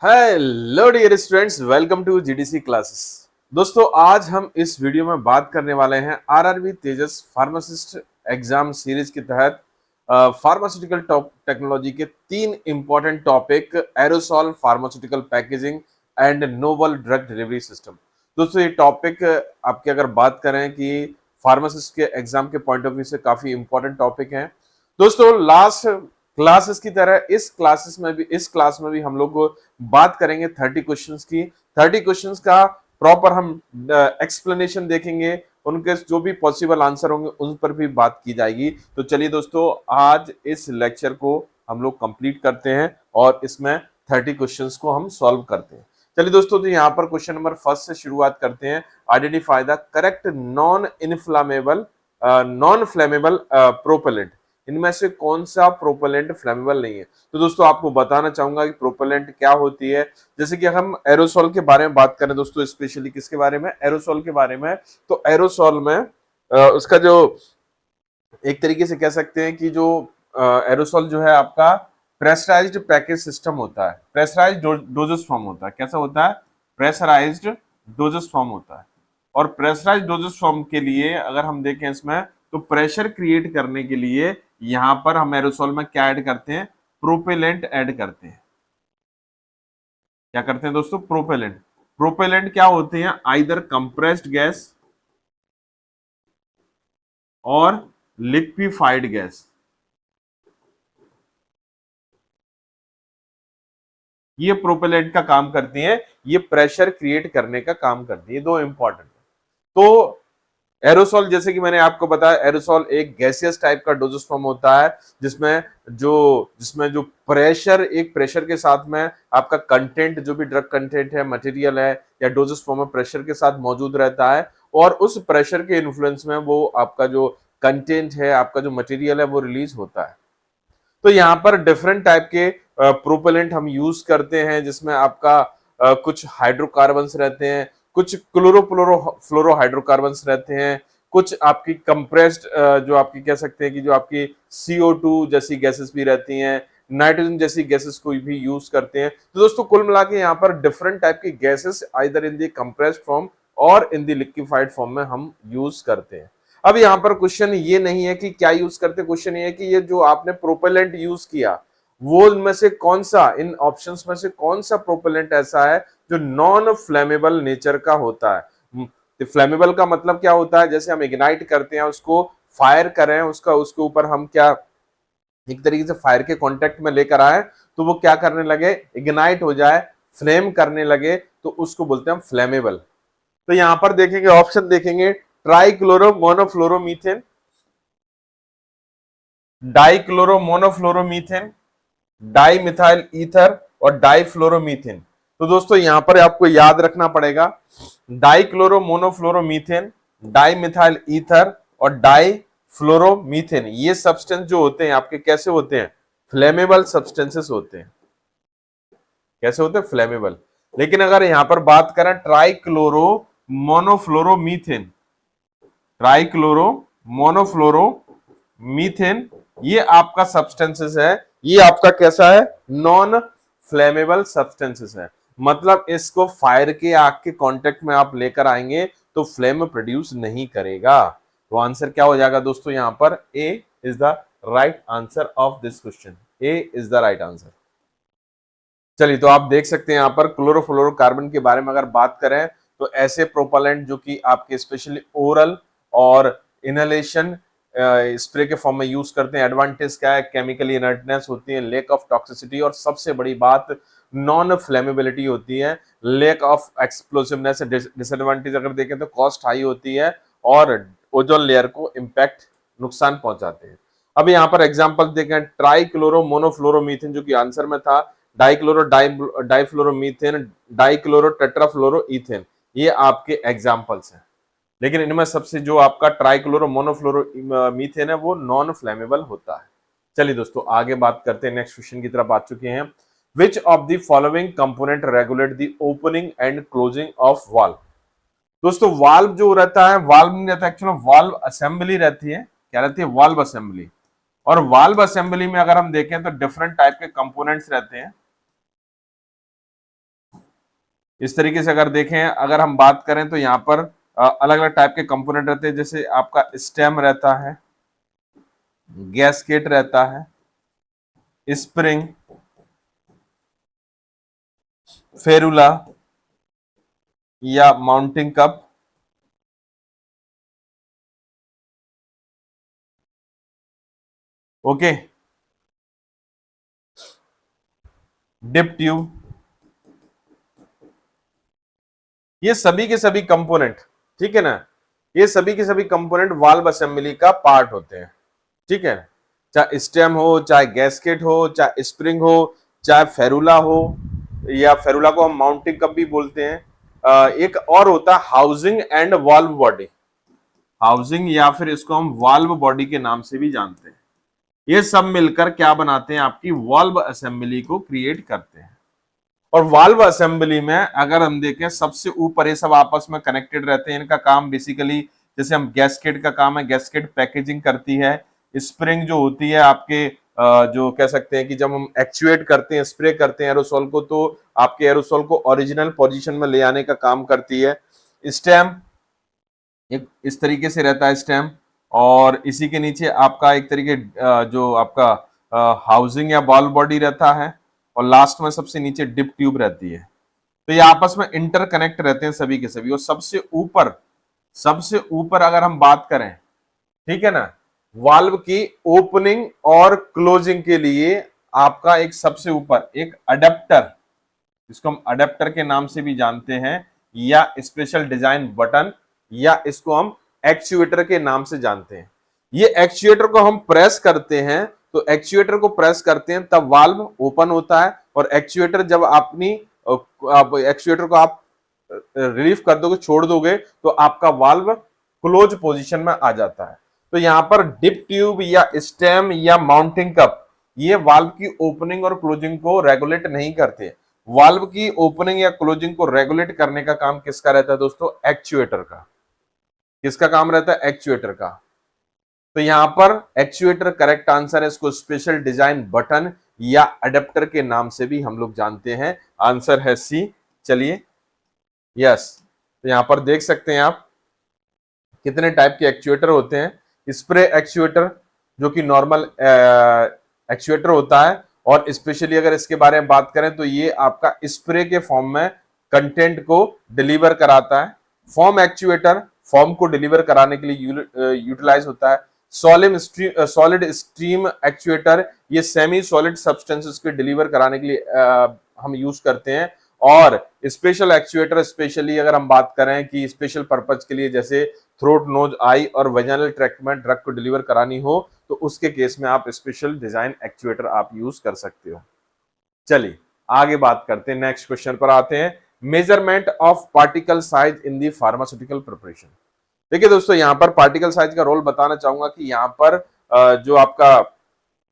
Hello dear students, welcome to GDC classes. दोस्तों, आज हम इस वीडियो में बात करने वाले हैं आरआरबी तेजस फार्मासिस्ट एग्जाम सीरीज के तहत फार्मास्यूटिकल टॉप टेक्नोलॉजी के तीन important topic, aerosol, pharmaceutical packaging and novel drug delivery system. दोस्तों, ये टॉपिक आपकी अगर बात करें कि फार्मासिस्ट के एग्जाम के पॉइंट ऑफ व्यू से काफी इंपॉर्टेंट टॉपिक हैं। दोस्तों, लास्ट क्लासेस की तरह इस क्लास में भी हम लोग बात करेंगे 30 क्वेश्चंस की। 30 क्वेश्चंस का प्रॉपर हम एक्सप्लेनेशन देखेंगे, उनके जो भी पॉसिबल आंसर होंगे उन पर भी बात की जाएगी। तो चलिए दोस्तों, आज इस लेक्चर को हम लोग कंप्लीट करते हैं और इसमें 30 क्वेश्चंस को हम सॉल्व करते हैं। चलिए दोस्तों, तो यहाँ पर क्वेश्चन नंबर फर्स्ट से शुरुआत करते हैं। Identify the correct non flammable propellant. इनमें से कौन सा प्रोपेलेंट फ्लेमेबल नहीं है? तो दोस्तों, आपको बताना चाहूंगा कि प्रोपेलेंट क्या होती है। जैसे कि हम एरोसॉल के बारे में बात करें दोस्तों, स्पेशली किसके बारे में? एरोसॉल के बारे में। तो एरोसॉल में उसका जो एक तरीके से कह सकते हैं कि जो एरोसॉल जो है आपका प्रेशराइज्ड पैकेज सिस्टम होता है, प्रेशराइज्ड डोजेस फॉर्म होता है। कैसा होता है? प्रेशराइज्ड डोजेस फॉर्म होता है। और प्रेशराइज्ड डोजेस फॉर्म के लिए अगर हम देखें इसमें, तो प्रेशर क्रिएट करने के लिए यहां पर हम एरोसॉल में क्या ऐड करते हैं? प्रोपेलेंट ऐड करते हैं। क्या करते हैं दोस्तों? प्रोपेलेंट। प्रोपेलेंट क्या होते हैं? आइदर कंप्रेस्ड गैस और लिक्विफाइड गैस। ये प्रोपेलेंट का काम करती हैं, ये प्रेशर क्रिएट करने का काम करती है। दो इंपॉर्टेंट। तो एरोसॉल, जैसे कि मैंने आपको बताया, एरोसॉल एक गैसियस टाइप का डोजेस फॉर्म होता है जिसमें जो प्रेशर के साथ में आपका कंटेंट, जो भी ड्रग कंटेंट है, मटेरियल है या डोजेस फॉर्म में प्रेशर के साथ मौजूद रहता है और उस प्रेशर के इन्फ्लुएंस में वो आपका जो कंटेंट है, आपका जो मटेरियल है, वो रिलीज होता है। तो यहाँ पर डिफरेंट टाइप के प्रोपेलेंट हम यूज करते हैं, जिसमें आपका कुछ हाइड्रोकार्बन्स रहते हैं, कुछ फ्लोरो हाइड्रोकार्बन्स रहते हैं, कुछ आपकी कंप्रेस्ड जो आपकी कह सकते हैं कि जो आपकी CO2 जैसी गैसेस भी रहती हैं, नाइट्रोजन जैसी गैसेस को भी यूज करते हैं। तो दोस्तों, कुल मिला के यहाँ पर डिफरेंट टाइप की gases either in the compressed form और इन दी लिक्विफाइड फॉर्म में हम यूज करते हैं। अब यहाँ पर क्वेश्चन ये नहीं है कि क्या यूज करते, क्वेश्चन ये है कि ये जो आपने प्रोपेलेंट यूज किया, वो इनमें से कौन सा, इन ऑप्शंस में से कौन सा प्रोपेलेंट ऐसा है जो नॉन फ्लेमेबल नेचर का होता है। तो फ्लेमेबल का मतलब क्या होता है? जैसे हम इग्नाइट करते हैं, उसको फायर करें, उसके ऊपर हम क्या एक तरीके से फायर के कांटेक्ट में लेकर आए, तो वो क्या करने लगे? इग्नाइट हो जाए, फ्लेम करने लगे, तो उसको बोलते हैं फ्लेमेबल। तो यहां पर देखेंगे, ऑप्शन देखेंगे, trichloro monofluoromethane, dichloro monofluoromethane, di methyl ether और डाइफ्लोरोमीथेन। तो दोस्तों, यहां पर आपको याद रखना पड़ेगा, dichloro monofluoromethane, di methyl ether और डाई फ्लोरोमीथेन, ये सब्सटेंस जो होते हैं आपके कैसे होते हैं? फ्लेमेबल सब्सटेंसेस होते हैं। कैसे होते हैं? फ्लेमेबल। लेकिन अगर यहां पर बात करें ट्राइक्लोरो मोनोफ्लोरोमीथेन, ट्राइक्लोरो मोनोफ्लोरो मीथेन, ये आपका सब्सटेंसेस है, ये आपका कैसा है? नॉन फ्लेमेबल सब्सटेंसेस है। मतलब इसको फायर के आग के कांटेक्ट में आप लेकर आएंगे तो फ्लेम प्रोड्यूस नहीं करेगा। तो आंसर क्या हो जाएगा दोस्तों? यहां पर A is the right answer of this question. A is the right answer. चलिए, तो आप देख सकते हैं यहाँ पर क्लोरोफ्लोरोकार्बन के बारे में अगर बात करें, तो ऐसे प्रोपेलेंट जो कि आपके स्पेशली ओरल और इनहेलेशन स्प्रे के फॉर्म में यूज करते हैं। एडवांटेज क्या है? केमिकली इनर्टनेस होती है, लेक ऑफ टॉक्सिसिटी, और सबसे बड़ी बात नॉन फ्लेमेबिलिटी होती है, लेक ऑफ एक्सप्लोसिवनेस। डिसएडवांटेज अगर देखें तो कॉस्ट हाई होती है और ओजोन लेयर को इम्पैक्ट, नुकसान पहुंचाते हैं। अब यहाँ पर एग्जांपल देखें, ट्राइक्लोरो मोनोफ्लोरोमीथेन जो कि आंसर में था, dichloro difluoromethane, dichloro tetrafluoro ethane, ये आपके एग्जांपल्स हैं। लेकिन इनमें सबसे जो आपका ट्राइक्लोरो मोनोफ्लोरो मीथेन है, वो नॉन फ्लेमेबल होता है। चलिए दोस्तों, आगे बात करते हैं, नेक्स्ट क्वेश्चन की तरफ आ चुके हैं। Which of the following component regulate the opening and closing of valve? दोस्तों, वाल्व जो रहता है, वाल्व नहीं रहता, एक्चुअली वाल्व असेंबली रहती है। क्या रहती है? Valve assembly. और वाल्व असेंबली में अगर हम देखें तो डिफरेंट टाइप के कंपोनेंट्स रहते हैं। इस तरीके से अगर देखें, अगर हम बात करें तो यहाँ पर अलग अलग टाइप के कंपोनेंट रहते हैं, जैसे आपका स्टेम रहता है, गैसकेट रहता है, स्प्रिंग, फेरुला या mounting cup, okay, dip tube, ये सभी के सभी कंपोनेंट, ठीक है ना, ये सभी के सभी कंपोनेंट वाल्व असेंबली का पार्ट होते हैं, ठीक है। चाहे स्टेम हो, चाहे गैसकेट हो, चाहे स्प्रिंग हो, चाहे फेरुला हो, या फेरुला को हम माउंटिंग कप भी बोलते हैं। एक और होता है housing and valve body, housing या फिर इसको हम वाल्व बॉडी के नाम से भी जानते हैं। ये सब मिलकर क्या बनाते हैं, आपकी वाल्व असेंबली को क्रिएट करते हैं। और वाल्व असेंबली में अगर हम देखें, सबसे ऊपर ये सब आपस में कनेक्टेड रहते हैं। इनका काम बेसिकली, जैसे हम गैसकेट का काम है, गैसकेट पैकेजिंग करती है। स्प्रिंग जो होती है आपके जो कह सकते हैं कि जब हम एक्चुएट करते हैं, स्प्रे करते हैं एरोसोल को, तो आपके एरोसोल को ओरिजिनल पोजीशन में ले आने का काम करती है। स्टेम एक इस तरीके से रहता है स्टेम, और इसी के नीचे आपका एक तरीके जो आपका हाउसिंग या बॉल बॉडी रहता है, और लास्ट में सबसे नीचे डिप ट्यूब रहती है। तो ये आपस में इंटरकनेक्ट रहते हैं सभी के सभी। और सबसे ऊपर अगर हम बात करें, ठीक है ना, वाल्व की ओपनिंग और क्लोजिंग के लिए आपका एक सबसे ऊपर एक अडेप्टर, जिसको हम अडेप्टर के नाम से भी जानते हैं, या स्पेशल डिजाइन बटन, या इसको हम एक्चुएटर के नाम से जानते हैं। ये एक्चुएटर को हम प्रेस करते हैं, तो एक्चुएटर को प्रेस करते हैं तब वाल्व ओपन होता है, और एक्चुएटर जब एक्चुएटर को आप रिलीफ कर दोगे, छोड़ दोगे, तो आपका वाल्व क्लोज पोजीशन में आ जाता है। तो यहां पर डिप ट्यूब या स्टेम या माउंटिंग कप, ये वाल्व की ओपनिंग और क्लोजिंग को रेगुलेट नहीं करते। वाल्व की ओपनिंग या क्लोजिंग को रेगुलेट करने का काम किसका रहता है दोस्तों, एक्चुएटर का। किसका काम रहता है, एक्चुएटर का। तो यहां पर एक्चुएटर करेक्ट आंसर है, इसको स्पेशल डिजाइन बटन या अडेप्टर के नाम से भी हम लोग जानते हैं। आंसर है सी। चलिए, यस, तो यहां पर देख सकते हैं आप कितने टाइप के एक्चुएटर होते हैं। स्प्रे एक्चुएटर जो कि नॉर्मल एक्चुएटर होता है, और स्पेशली अगर इसके बारे में बात करें तो ये आपका स्प्रे के फॉर्म में कंटेंट को डिलीवर कराता है। फॉर्म एक्चुएटर फॉर्म को डिलीवर कराने के लिए यूटिलाइज होता है। सॉलिड स्ट्रीम एक्चुएटर, ये सेमी सॉलिड सब्सटेंसेस को डिलीवर कराने के लिए हम यूज करते हैं। और स्पेशल एक्चुएटर, स्पेशली अगर हम बात करें कि स्पेशल पर्पज के लिए, जैसे थ्रोट, नोज, आई और वेजाइनल ट्रैक्ट में ड्रग को डिलीवर करानी हो, तो उसके केस में आप स्पेशल डिजाइन एक्चुएटर आप यूज कर सकते हो। चलिए आगे बात करते हैं, नेक्स्ट क्वेश्चन पर आते हैं। Measurement of particle size in the pharmaceutical preparation. देखिए दोस्तों, यहां पर पार्टिकल साइज का रोल बताना चाहूंगा कि यहां पर जो आपका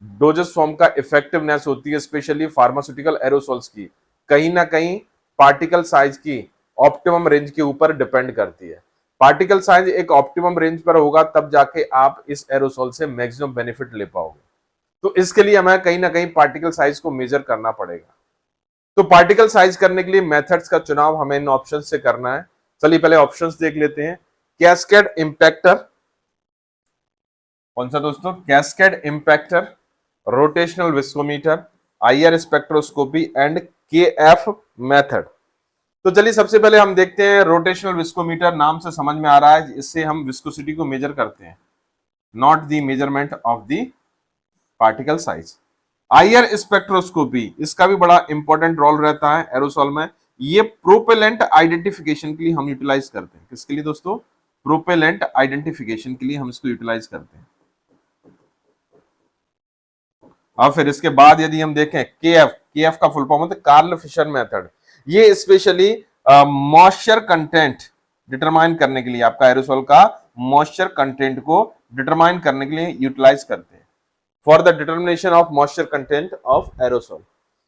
डोजेस फॉर्म का इफेक्टिवनेस होती है, स्पेशली फार्मास्यूटिकल एरोसोल्स की, कहीं ना कहीं पार्टिकल साइज की ऑप्टिमम रेंज के ऊपर डिपेंड करती है। पार्टिकल साइज एक ऑप्टिमम रेंज पर होगा तब जाके आप इस एरोसोल से मैक्सिमम बेनिफिट ले पाओगे। तो इसके लिए हमें कहीं ना कहीं पार्टिकल साइज को मेजर करना पड़ेगा। तो पार्टिकल साइज करने के लिए मेथड्स का चुनाव हमें इन ऑप्शंस से करना है। चलिए पहले ऑप्शंस देख लेते हैं। कैस्केड इंपैक्टर, कौन सा दोस्तों, cascade impactor, rotational viscometer, IR spectroscopy and KF method. तो चलिए सबसे पहले हम देखते हैं रोटेशनल विस्कोमीटर। नाम से समझ में आ रहा है इससे हम विस्कोसिटी को मेजर करते हैं, not the measurement of the particle size. IR spectroscopy, इसका भी बड़ा इंपॉर्टेंट रोल रहता है एरोसोल में। ये प्रोपेलेंट आइडेंटिफिकेशन के लिए हम यूटिलाइज करते हैं। किसके लिए दोस्तों, प्रोपेलेंट आइडेंटिफिकेशन के लिए हम इसको यूटिलाइज करते हैं। और फिर इसके बाद यदि हम देखें केएफ का फुल फॉर्म होता है कार्ल फिशर मेथड। ये स्पेशली मॉइस्चर कंटेंट डिटरमाइन करने के लिए, आपका एरोसोल का मॉइस्चर कंटेंट को डिटरमाइन करने के लिए यूटिलाइज करते हैं, for the determination of moisture content of aerosol.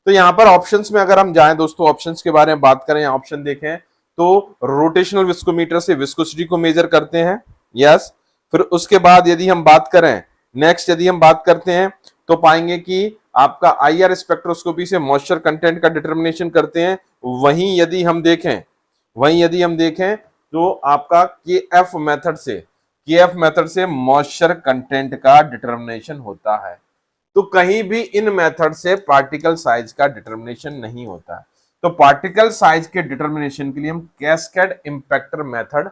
तो यहां पर ऑप्शंस में अगर हम जाएं दोस्तों, ऑप्शंस के बारे में बात करें, ऑप्शन देखें तो रोटेशनल विस्कोमीटर से विस्कोसिटी को मेजर करते हैं, यस। फिर उसके बाद यदि हम बात करें, नेक्स्ट यदि हम बात करते हैं तो पाएंगे कि आपका आईआर स्पेक्ट्रोस्कोपी से मॉइस्चर कंटेंट का डिटर्मिनेशन करते हैं। वहीं यदि हम देखें तो आपका के एफ मेथड से मॉइस्चर कंटेंट का डिटर्मिनेशन होता है। तो कहीं भी इन मेथड से पार्टिकल साइज का डिटर्मिनेशन नहीं होता है। तो पार्टिकल साइज के डिटर्मिनेशन के लिए हम कैस्केड इंपैक्टर मेथड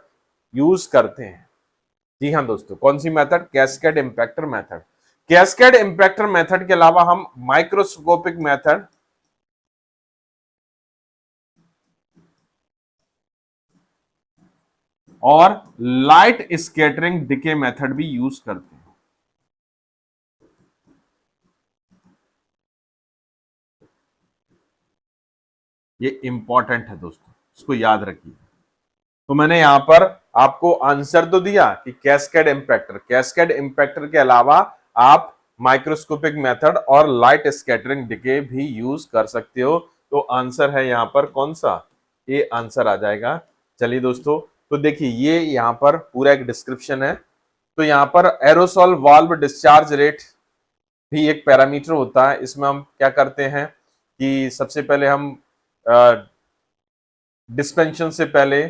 यूज करते हैं। जी हाँ दोस्तों, कौन सी method? Cascade impactor method. Cascade impactor method के अलावा हम माइक्रोस्कोपिक मेथड और लाइट स्कैटरिंग डिके मेथड भी यूज करते हैं। ये इंपॉर्टेंट है दोस्तों, इसको याद रखिए। तो मैंने यहां पर आपको आंसर तो दिया कि कैस्केड इंपैक्टर के अलावा आप माइक्रोस्कोपिक मेथड और लाइट स्कैटरिंग डिके भी यूज कर सकते हो। तो आंसर है यहां पर कौन सा? ये आंसर आ जाएगा। चलिए दोस्तों, तो देखिए ये यहां पर पूरा एक डिस्क्रिप्शन है। तो यहां पर एरोसॉल वाल्व डिस्चार्ज रेट भी एक पैरामीटर होता है। इसमें हम क्या करते हैं कि सबसे पहले हम डिस्पेंशन से पहले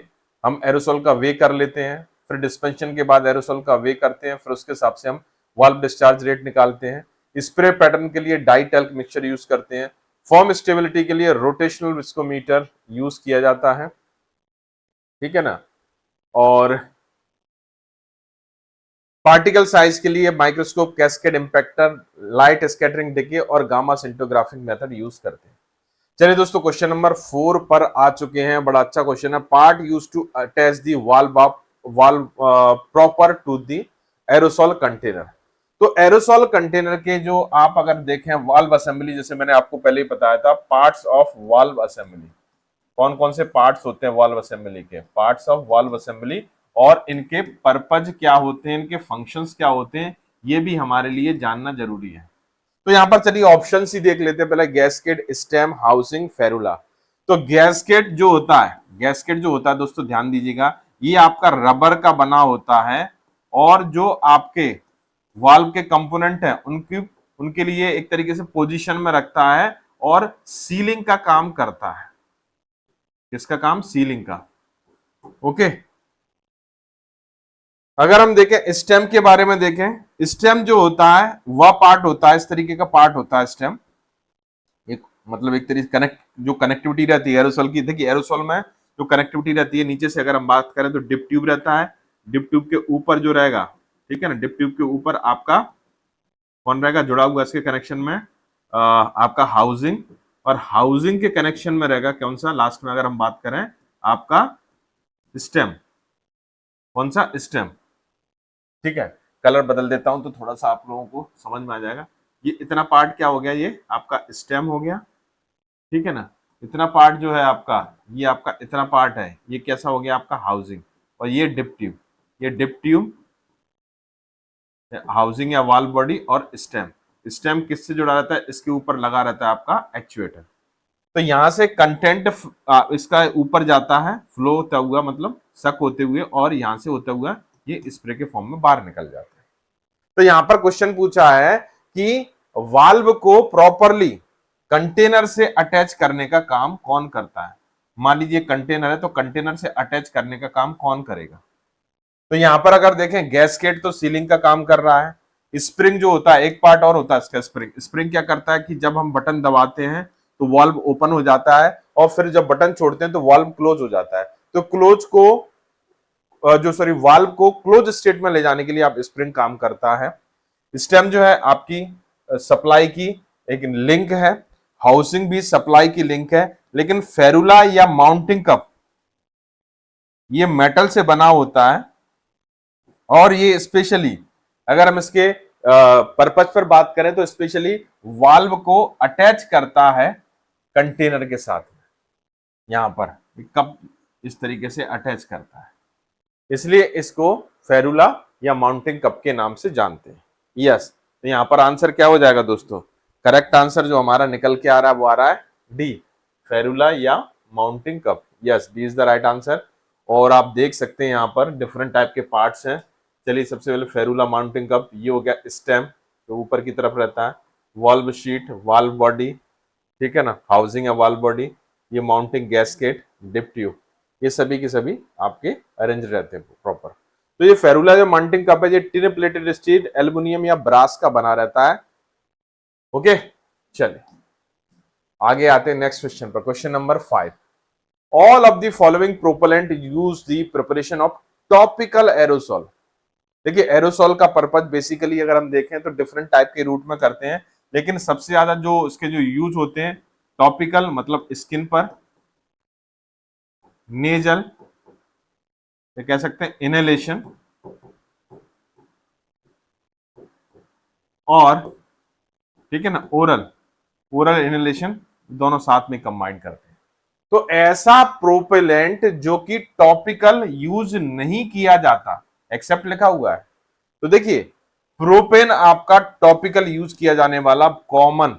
हम एरोसोल का वे कर लेते हैं, फिर डिस्पेंशन के बाद एरोसोल का वे करते हैं, फिर उसके हिसाब से हम वाल्व डिस्चार्ज रेट निकालते हैं। स्प्रे पैटर्न के लिए डाई टैल्क मिक्सचर यूज करते हैं। फॉर्म स्टेबिलिटी के लिए रोटेशनल विस्कोमीटर यूज किया जाता है, ठीक है ना। और पार्टिकल साइज के लिए microscope, cascade impactor, light scattering decay और गामा सिंटोग्राफिक मेथड यूज करते हैं। चलिए दोस्तों, क्वेश्चन नंबर 4 पर आ चुके हैं। बड़ा अच्छा क्वेश्चन है। Part use to attach the valve proper to the aerosol container. तो एरोसॉल कंटेनर के जो आप अगर देखें वाल्व असेंबली, जैसे मैंने आपको पहले ही बताया था, पार्ट्स ऑफ वाल्व असेंबली, कौन कौन से पार्ट्स होते हैं वाल्व असेंबली के? पार्ट्स ऑफ वाल्व असेंबली, और इनके पर्पज क्या होते हैं, इनके फंक्शंस क्या होते हैं, ये भी हमारे लिए जानना जरूरी है। तो यहां पर चलिए ऑप्शन ही देख लेते हैं। पहले गैस्केट, स्टेम, हाउसिंग, फेरुला। तो गैस्केट जो होता है दोस्तों, ध्यान दीजिएगा, ये आपका रबर का बना होता है और जो आपके वाल्व के कंपोनेंट हैं उनके लिए एक तरीके से पोजीशन में रखता है और सीलिंग का काम करता है। किसका काम? सीलिंग का। ओके। अगर हम देखें स्टेम के बारे में, देखें स्टेम जो होता है वह पार्ट होता है, इस तरीके का पार्ट होता है स्टेम। एक मतलब एक तरीके जो कनेक्टिविटी रहती है एरोसोल की, देखिए एरोसोल में जो कनेक्टिविटी रहती है नीचे से अगर हम बात करें तो डिप ट्यूब रहता है। डिप ट्यूब के ऊपर जो रहेगा, ठीक है ना, डिप ट्यूब के ऊपर आपका कौन रहेगा जुड़ा हुआ इसके कनेक्शन में? आपका हाउसिंग। और हाउसिंग के कनेक्शन में रहेगा कौन सा? लास्ट में अगर हम बात करें आपका स्टेम। कौन सा? स्टेम। ठीक है, कलर बदल देता हूं तो थोड़ा सा आप लोगों को समझ में आ जाएगा। ये इतना पार्ट क्या हो गया? ये आपका स्टेम हो गया, ठीक है ना। इतना पार्ट जो है आपका, ये आपका इतना पार्ट है, ये कैसा हो गया? आपका हाउसिंग। और ये डिप ट्यूब, ये डिप ट्यूब, हाउसिंग या वाल्व बॉडी, और स्टेम। स्टेम किससे जुड़ा रहता है? इसके ऊपर लगा रहता है आपका एक्चुएटर। तो यहां से कंटेंट इसका ऊपर जाता है, फ्लो होता हुआ, मतलब सक होते हुए, और यहां से होता हुआ ये स्प्रे के फॉर्म में बाहर निकल जाता है। तो यहां पर क्वेश्चन पूछा है कि वाल्व को प्रॉपरली कंटेनर से अटैच करने का काम कौन करता है? मान लीजिए कंटेनर है, तो कंटेनर से अटैच करने का काम कौन करेगा? तो यहां पर अगर देखें गैसकेट तो सीलिंग का काम कर रहा है। स्प्रिंग जो होता है, एक पार्ट और होता है इसका, स्प्रिंग क्या करता है कि जब हम बटन दबाते हैं तो वाल्व ओपन हो जाता है, और फिर जब बटन छोड़ते हैं तो वाल्व क्लोज हो जाता है। तो वाल्व को क्लोज स्टेट में ले जाने के लिए आप स्प्रिंग काम करता है। स्टेम जो है आपकी सप्लाई की एक लिंक है, हाउसिंग भी सप्लाई की लिंक है। लेकिन फेरुला या माउंटिंग कप ये मेटल से बना होता है, और ये स्पेशली अगर हम इसके पर्पज पर बात करें तो स्पेशली वाल्व को अटैच करता है कंटेनर के साथ। यहां पर कप इस तरीके से अटैच करता है, इसलिए इसको फेरुला या माउंटिंग कप के नाम से जानते हैं। यस, तो यहां पर आंसर क्या हो जाएगा दोस्तों? करेक्ट आंसर जो हमारा निकल के आ रहा है वो आ रहा है डी, फेरुला या mounting cup. Yes, D is the right answer. और आप देख सकते हैं यहाँ पर डिफरेंट टाइप के पार्ट्स हैं। चलिए सबसे पहले फेरुला माउंटिंग कप, ये हो गया स्टेम जो ऊपर की तरफ रहता है, वाल्व शीट, वाल्व बॉडी, ठीक है ना, हाउसिंग या वाल्व बॉडी, ये माउंटिंग गैसकेट, डिप ट्यूब, ये सभी के सभी आपके अरेंज रहते हैं प्रॉपर। तो ये फेरुला जो माउंटिंग कप है, ये टिन प्लेटेड स्टील, एल्युमिनियम या ब्रास का बना रहता है। ओके, चलिए आगे आते हैं नेक्स्ट क्वेश्चन पर। Question number 5, all of the following propellant use the preparation of topical aerosol. देखिए एरोसॉल का पर्पज बेसिकली अगर हम देखें तो डिफरेंट टाइप के रूट में करते हैं, लेकिन सबसे ज्यादा जो इसके जो यूज होते हैं, टॉपिकल मतलब स्किन पर, नेजल ये कह सकते हैं इनहेलेशन, और ठीक है ना ओरल, ओरल इनहेलेशन, दोनों साथ में कंबाइन करते हैं। तो ऐसा प्रोपेलेंट जो कि टॉपिकल यूज नहीं किया जाता, एक्सेप्ट लिखा हुआ है। तो देखिए प्रोपेन आपका टॉपिकल यूज किया जाने वाला कॉमन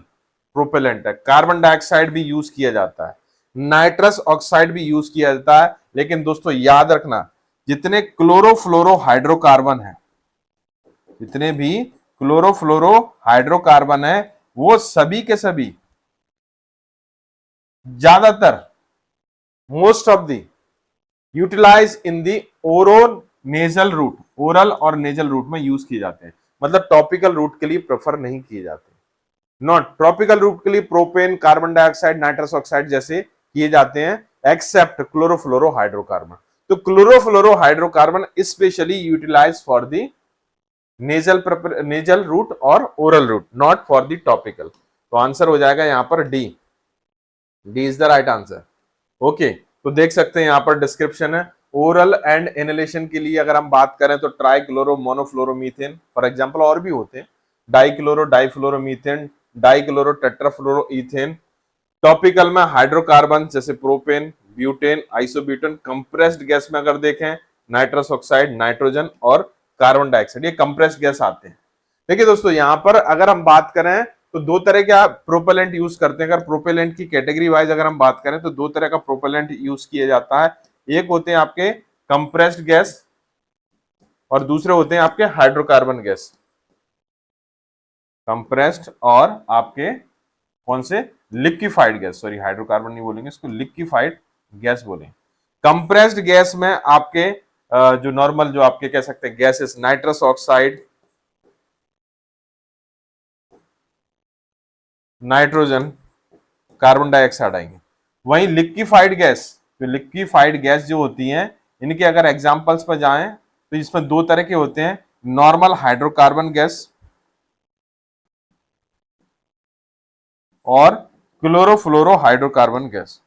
प्रोपेलेंट है। कार्बन डाइऑक्साइड भी यूज किया जाता है, नाइट्रस ऑक्साइड भी यूज किया जाता है, लेकिन दोस्तों याद रखना जितने क्लोरोफ्लोरो हाइड्रोकार्बन है, जितने भी क्लोरोफ्लोरो हाइड्रोकार्बन है, वो सभी के सभी ज्यादातर most of the utilise in the oral nasal route, oral और नेजल रूट में यूज किए जाते हैं। मतलब टॉपिकल रूट के लिए प्रेफर नहीं किए जाते। नॉट ट्रॉपिकल रूट के लिए propane, carbon dioxide, nitrous oxide जैसे किए जाते हैं, एक्सेप्ट क्लोरोफ्लोरो हाइड्रोकार्बन। तो chlorofluoro hydrocarbon specially utilise for the nasal route और oral route, not for the topical. तो आंसर हो जाएगा यहां पर D, D is the right answer. Okay, तो देख सकते हैं यहां पर डिस्क्रिप्शन है। ओरल एंड इनहेलेशन के लिए अगर हम बात करें तो ट्राइक्लोरो मोनोफ्लोरोमीथेन फॉर एग्जांपल, और भी होते हैं, dichloro difluoromethane, dichloro tetrafluoro ethane. Topical में हाइड्रोकार्बन जैसे propane, butane, isobutane. Compressed gas में अगर देखें नाइट्रस ऑक्साइड, नाइट्रोजन और कार्बन डाइऑक्साइड, ये कंप्रेस्ड गैस आते हैं। देखिए दोस्तों यहां पर अगर हम बात करें तो दो तरह का प्रोपेलेंट यूज करते हैं। अगर प्रोपेलेंट की कैटेगरी वाइज अगर हम बात करें तो दो तरह का प्रोपेलेंट यूज किया जाता है। एक होते हैं आपके कंप्रेस्ड गैस और दूसरे होते हैं आपके हाइड्रोकार्बन गैस। कंप्रेस्ड और आपके कौन से, लिक्विफाइड गैस, सॉरी हाइड्रोकार्बन नहीं बोलेंगे इसको, लिक्विफाइड गैस बोलेंगे। कंप्रेस्ड गैस में आपके जो नॉर्मल जो आपके कह सकते हैं gases, nitrous oxide, nitrogen, carbon dioxide आएंगे। वहीं लिक्विफाइड गैस, तो लिक्विफाइड गैस जो होती हैं, इनके अगर एग्जांपल्स पर जाएं तो इसमें दो तरह के होते हैं, नॉर्मल हाइड्रोकार्बन गैस और क्लोरोफ्लोरो हाइड्रोकार्बन गैस।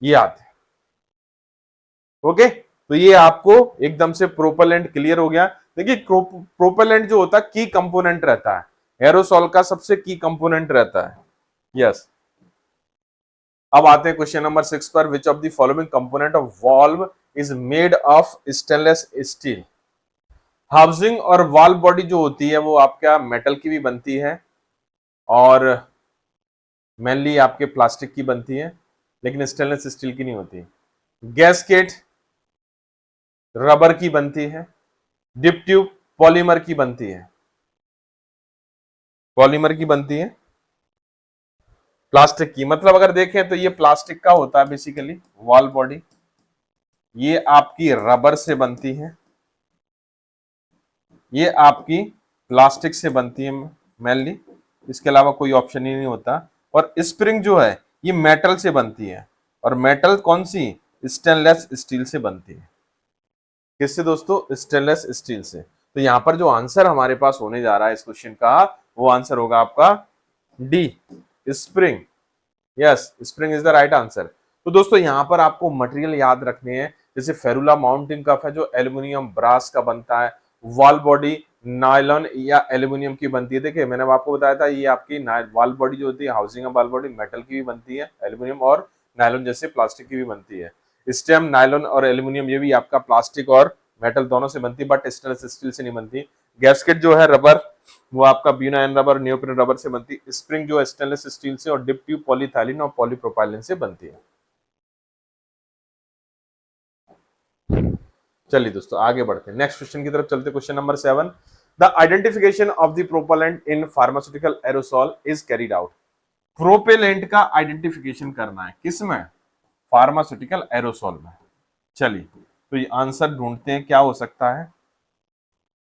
ये आते हैं। ओके, तो ये आपको एकदम से प्रोपेलेंट क्लियर हो गया। देखिए प्रोपेलेंट जो होता है की कंपोनेंट रहता है, एरोसॉल का सबसे की कंपोनेंट रहता है। यस, अब आते हैं क्वेश्चन नंबर 6 पर। Which of the following component of valve is made of stainless steel. Housing और वाल्व बॉडी जो होती है वो आपका मेटल की भी बनती है और मेनली आपके प्लास्टिक की बनती है, लेकिन स्टेनलेस स्टील की नहीं होती। गैसकेट रबर की बनती है, डिप ट्यूब पॉलीमर की बनती है, पॉलीमर की बनती है, प्लास्टिक की। मतलब अगर देखें तो ये प्लास्टिक का होता है बेसिकली वॉल बॉडी, ये आपकी रबर से बनती है, ये आपकी प्लास्टिक से बनती है मेनली, इसके अलावा कोई ऑप्शन ही नहीं होता। और स्प्रिंग जो है ये मेटल से बनती है, और मेटल कौन सी, स्टेनलेस स्टील से बनती है। किससे दोस्तों, स्टेनलेस स्टील से। तो यहां पर जो आंसर हमारे पास होने जा रहा है इस क्वेश्चन का, वो आंसर होगा आपका D, spring. Yes, spring is the right answer. तो दोस्तों यहां पर आपको मटेरियल याद रखने हैं, जैसे फेरुला माउंटिंग कप है जो एल्यूमिनियम ब्रास का बनता है, वॉल बॉडी नायलॉन या एल्यूमिनियम की बनती है। देखिए मैंने आपको बताया था ये आपकी वॉल बॉडी जो होती है, हाउसिंग वॉल बॉडी मेटल की भी बनती है, एल्यूमिनियम और नायलॉन जैसे प्लास्टिक की भी बनती है। स्टेम नायलॉन और एल्यूमिनियम ये भी आपका प्लास्टिक और मेटल दोनों से बनती है, बट स्टेनलेस स्टील से नहीं बनती। गैस्केट जो है रबर, वो आपका ब्यूनाइन रबर, नियोप्रीन रबर से बनती है। स्प्रिंग जो है स्टेनलेस स्टील से, और डिप ट्यूब पॉलीथाइलिन और पॉलीप्रोपाइलिन से बनती है। चलिए दोस्तों आगे बढ़ते हैं, नेक्स्ट क्वेश्चन की तरफ चलते। Question number 7, the identification of the propellant in pharmaceutical aerosol is carried out. Propellant का आइडेंटिफिकेशन करना है, किसमें? फार्मास्यूटिकल एरोसॉल में। चलिए तो ये आंसर ढूंढते हैं, क्या हो सकता है।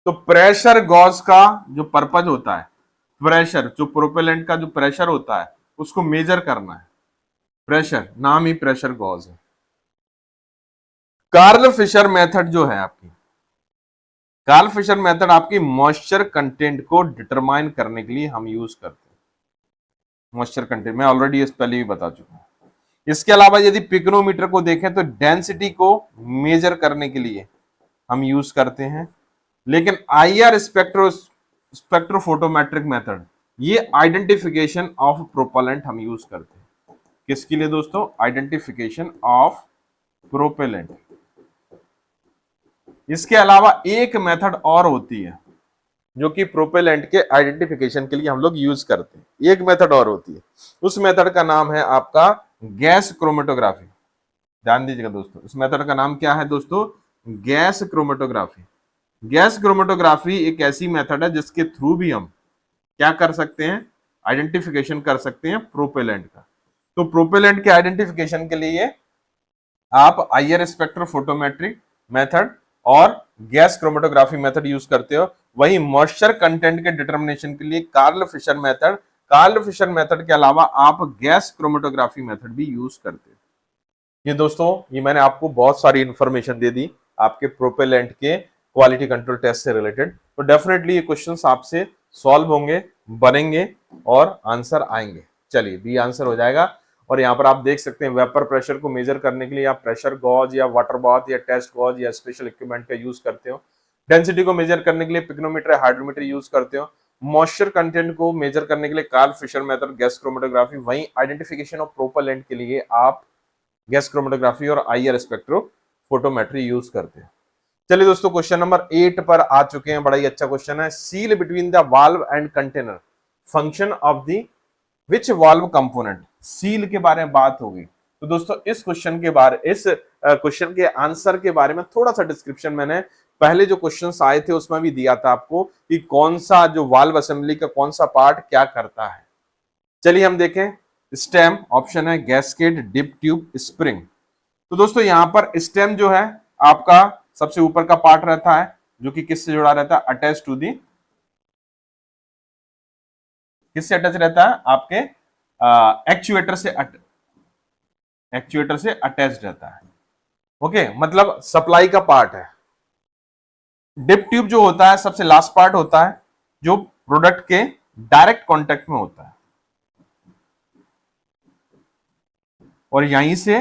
तो प्रेशर गॉज का जो पर्पज होता है, प्रेशर, जो प्रोपेलेंट का जो प्रेशर होता है उसको मेजर करना है। प्रेशर, नाम ही प्रेशर गॉज है। कार्ल फिशर मेथड जो है आपकी, कार्ल फिशर मेथड आपकी मॉइस्चर कंटेंट को डिटरमाइन करने के लिए हम यूज करते हैं। मॉइस्चर कंटेंट मैं ऑलरेडी इस पहले भी बता चुका हूं। इसके अलावा यदि पिग्नोमीटर को देखें तो डेंसिटी को मेजर करने के लिए हम यूज करते हैं। लेकिन आईआर स्पेक्ट्रोफोटोमेट्रिक मेथड, ये आइडेंटिफिकेशन ऑफ प्रोपेलेंट हम यूज करते हैं। किसके लिए दोस्तों? Identification of propellant. इसके अलावा एक मेथड और होती है जो कि प्रोपेलेंट के आइडेंटिफिकेशन के लिए हम लोग यूज करते हैं। एक मेथड और होती है, उस मेथड का नाम है आपका गैस क्रोमेटोग्राफी। ध्यान दीजिएगा दोस्तों, इस मेथड का नाम क्या है दोस्तों? Gas chromatography. गैस क्रोमेटोग्राफी एक ऐसी मेथड है जिसके थ्रू भी हम क्या कर सकते हैं? आइडेंटिफिकेशन कर सकते हैं प्रोपेलेंट का। तो प्रोपेलेंट के आइडेंटिफिकेशन के लिए आप आईआर स्पेक्ट्रोफोटोमेट्रिक मेथड और गैस क्रोमेटोग्राफी मेथड यूज करते हो। वही मॉइस्चर कंटेंट के डिटरमिनेशन के लिए Karl Fischer method, Karl Fischer method के अलावा आप गैस क्रोमेटोग्राफी मेथड भी यूज करते हो। ये दोस्तों, ये मैंने आपको बहुत सारी इंफॉर्मेशन दे दी आपके प्रोपेलेंट के क्वालिटी कंट्रोल टेस्ट से रिलेटेड। तो डेफिनेटली ये क्वेश्चंस आपसे सॉल्व होंगे, बनेंगे और आंसर आएंगे। चलिए बी आंसर हो जाएगा। और यहाँ पर आप देख सकते हैं वेपर प्रेशर को मेजर करने के लिए आप प्रेशर गॉज या वाटर बाथ या टेस्ट गॉज या स्पेशल इक्विपमेंट का यूज करते हो। डेंसिटी को मेजर करने के लिए पिग्नोमीटर, हाइड्रोमीटर यूज करते हो। मॉइस्चर कंटेंट को मेजर करने के लिए Karl Fischer method, gas chromatography. वहीं आइडेंटिफिकेशन ऑफ प्रोपेलेंट के लिए आप गैस क्रोमेटोग्राफी और आईआर स्पेक्ट्रोफोटोमेट्री यूज करते हैं। चलिए दोस्तों क्वेश्चन नंबर 8 पर आ चुके हैं। बड़ा ही अच्छा क्वेश्चन है। Seal between the valve and container, function of the which valve component. Seal के बारे में बात होगी। तो दोस्तों इस क्वेश्चन के बारे, इस क्वेश्चन के आंसर के बारे में थोड़ा सा डिस्क्रिप्शन मैंने पहले जो क्वेश्चंस आए थे उसमें भी दिया था आपको कि कौन सा जो वाल्व असेंबली का कौन सा पार्ट क्या करता है। चलिए हम देखें। स्टेम ऑप्शन है, गैस्केट, डिप ट्यूब, स्प्रिंग। तो दोस्तों यहां पर स्टेम जो है आपका सबसे ऊपर का पार्ट रहता है जो कि किससे जुड़ा रहता है? अटैच टू दी, किससे अटैच रहता है? आपके एक्चुएटर से अटैच रहता है। ओके, मतलब सप्लाई का पार्ट है। डिप ट्यूब जो होता है सबसे लास्ट पार्ट होता है जो प्रोडक्ट के डायरेक्ट कांटेक्ट में होता है और यहीं से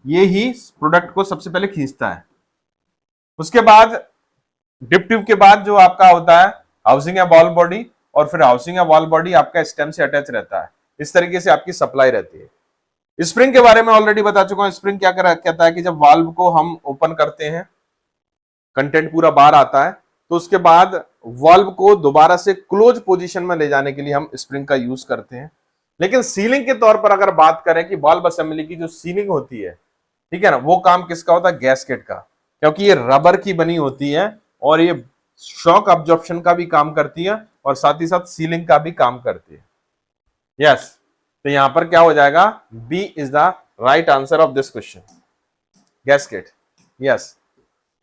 ये ही प्रोडक्ट को सबसे पहले खींचता है। उसके बाद डिप ट्यूब के बाद जो आपका होता है हाउसिंग या बॉल बॉडी, और फिर हाउसिंग या बॉल बॉडी आपका स्टेम से अटैच रहता है। इस तरीके से आपकी सप्लाई रहती है। स्प्रिंग के बारे में ऑलरेडी बता चुका हूं। स्प्रिंग क्या कहता है कि जब वाल्व को हम ओपन करते हैं, कंटेंट पूरा बाहर आता है, तो उसके बाद वाल्व को दोबारा से क्लोज पोजीशन में ले जाने के लिए हम स्प्रिंग का यूज करते हैं। लेकिन सीलिंग के तौर पर अगर बात करें कि वाल्व असेंबली की जो सीलिंग होती है, ठीक है ना, वो काम किसका होता है? गैस्केट का, क्योंकि ये रबर की बनी होती है और ये शॉक अब्जॉर्प्शन का भी काम करती है और साथ ही साथ सीलिंग का भी काम करती है। यस, तो यहां पर क्या हो जाएगा? B is the right answer of this question, gasket. Yes,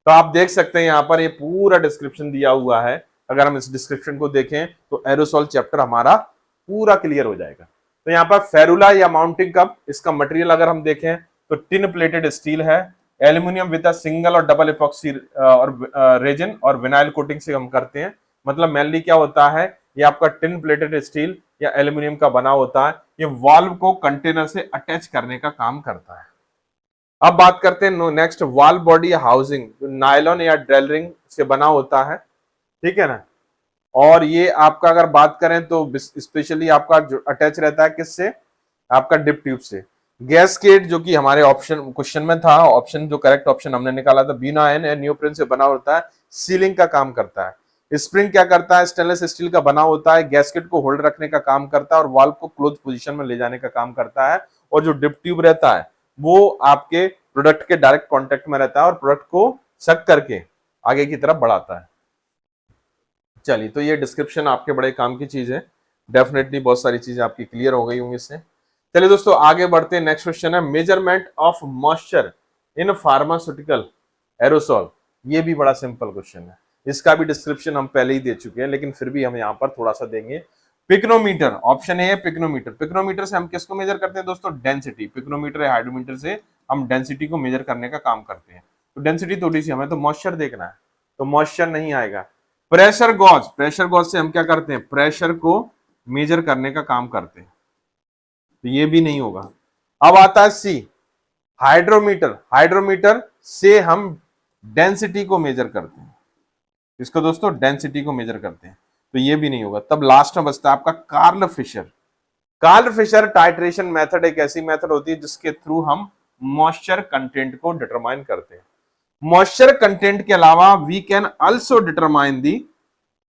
तो आप देख सकते हैं यहां पर ये पूरा डिस्क्रिप्शन दिया हुआ है। अगर हम इस डिस्क्रिप्शन को देखें तो एरोसॉल चैप्टर हमारा पूरा क्लियर हो जाएगा। तो यहाँ पर फेरुला या माउंटिंग कप, इसका मटेरियल अगर हम देखें तो टिन प्लेटेड स्टील है, एल्यूमिनियम विद अ सिंगल और डबल इपॉक्सी और रेजिन और विनाइल कोटिंग से हम करते हैं। मतलब मेनली क्या होता है, ये आपका टिन प्लेटेड स्टील या एल्यूमिनियम का बना होता है। ये वाल्व को कंटेनर से अटैच करने का काम करता है। अब बात करते हैं नेक्स्ट, वाल्व बॉडी हाउसिंग, जो नायलॉन या ड्रेलरिंग से बना होता है, ठीक है ना। और ये आपका अगर बात करें तो स्पेशली आपका जो अटैच रहता है किससे? आपका डिप ट्यूब से। गैस्केट जो कि हमारे ऑप्शन क्वेश्चन में था, ऑप्शन जो करेक्ट ऑप्शन हमने निकाला था, बीना एन नियोप्रिन से बना होता है, सीलिंग का काम करता है। स्प्रिंग क्या करता है? स्टेनलेस स्टील का बना होता है, गैस्केट को होल्ड रखने का काम करता है और वाल्व को क्लोज पोजीशन में ले जाने का काम करता है। और जो डिप ट्यूब रहता है वो आपके प्रोडक्ट के डायरेक्ट कांटेक्ट में रहता है और प्रोडक्ट को सक करके आगे की तरफ बढ़ाता है। चलिए, तो ये डिस्क्रिप्शन आपके बड़े काम की चीज है, डेफिनेटली बहुत सारी चीजें आपकी क्लियर हो गई होंगी इससे। चलिए दोस्तों, आगे बढ़ते हैं। नेक्स्ट क्वेश्चन है measurement of moisture in pharmaceutical aerosol. ये भी बड़ा सिंपल क्वेश्चन है, इसका भी डिस्क्रिप्शन हम पहले ही दे चुके हैं, लेकिन फिर भी हम यहाँ पर थोड़ा सा देंगे। पिक्नोमीटर, ऑप्शन ए है पिक्नोमीटर। पिक्नोमीटर से हम किसको मेजर करते हैं दोस्तों? डेंसिटी। पिक्नोमीटर या हाइड्रोमीटर से हम डेंसिटी को मेजर करने का काम करते हैं। तो डेंसिटी थोड़ी सी, हमें तो मॉइस्चर देखना है, तो मॉइस्चर नहीं आएगा। प्रेशर गॉज, प्रेशर गॉज से हम क्या करते हैं? प्रेशर को मेजर करने का काम करते हैं, तो ये भी नहीं होगा। अब आता है सी, हाइड्रोमीटर। हाइड्रोमीटर से हम डेंसिटी को मेजर करते हैं, इसको दोस्तों डेंसिटी को मेजर करते हैं, तो ये भी नहीं होगा। तब लास्ट में बचता है आपका Karl Fischer. Karl Fischer titration method एक ऐसी मेथड होती है जिसके थ्रू हम मॉइस्चर कंटेंट को डिटरमाइन करते हैं। मॉइस्चर कंटेंट के अलावा we can also determine the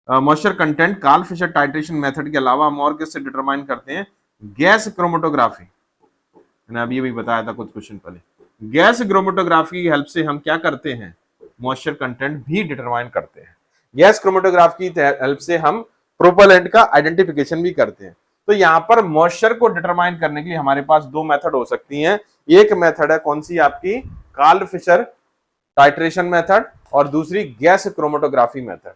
moisture content. Karl Fischer titration method के अलावा हम और किससे डिटरमाइन करते हैं? Gas chromatography. मैंने अभी भी बताया था कुछ क्वेश्चन पहले। गैस क्रोमेटोग्राफी की हेल्प से हम क्या करते हैं? मॉइस्चर कंटेंट भी डिटरमाइन करते हैं। गैस क्रोमेटोग्राफी की हेल्प से हम प्रोपेलेंट का आइडेंटिफिकेशन भी करते हैं। तो यहाँ पर मॉइस्चर को डिटरमाइन करने के लिए हमारे पास दो मेथड हो सकती हैं। एक मेथड है कौन सी? आपकी कार्ल फिशर टाइट्रेशन मेथड, और दूसरी gas chromatography method.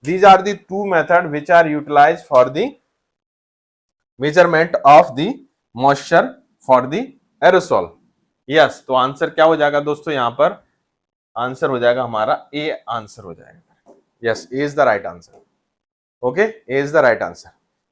These are the two methods which are utilized for the measurement of the moisture for the aerosol. Yes, तो आंसर क्या हो जाएगा दोस्तों? यहाँ पर आंसर हो जाएगा हमारा ए आंसर हो जाएगा। Yes, A is the right answer. Okay, A is the right answer.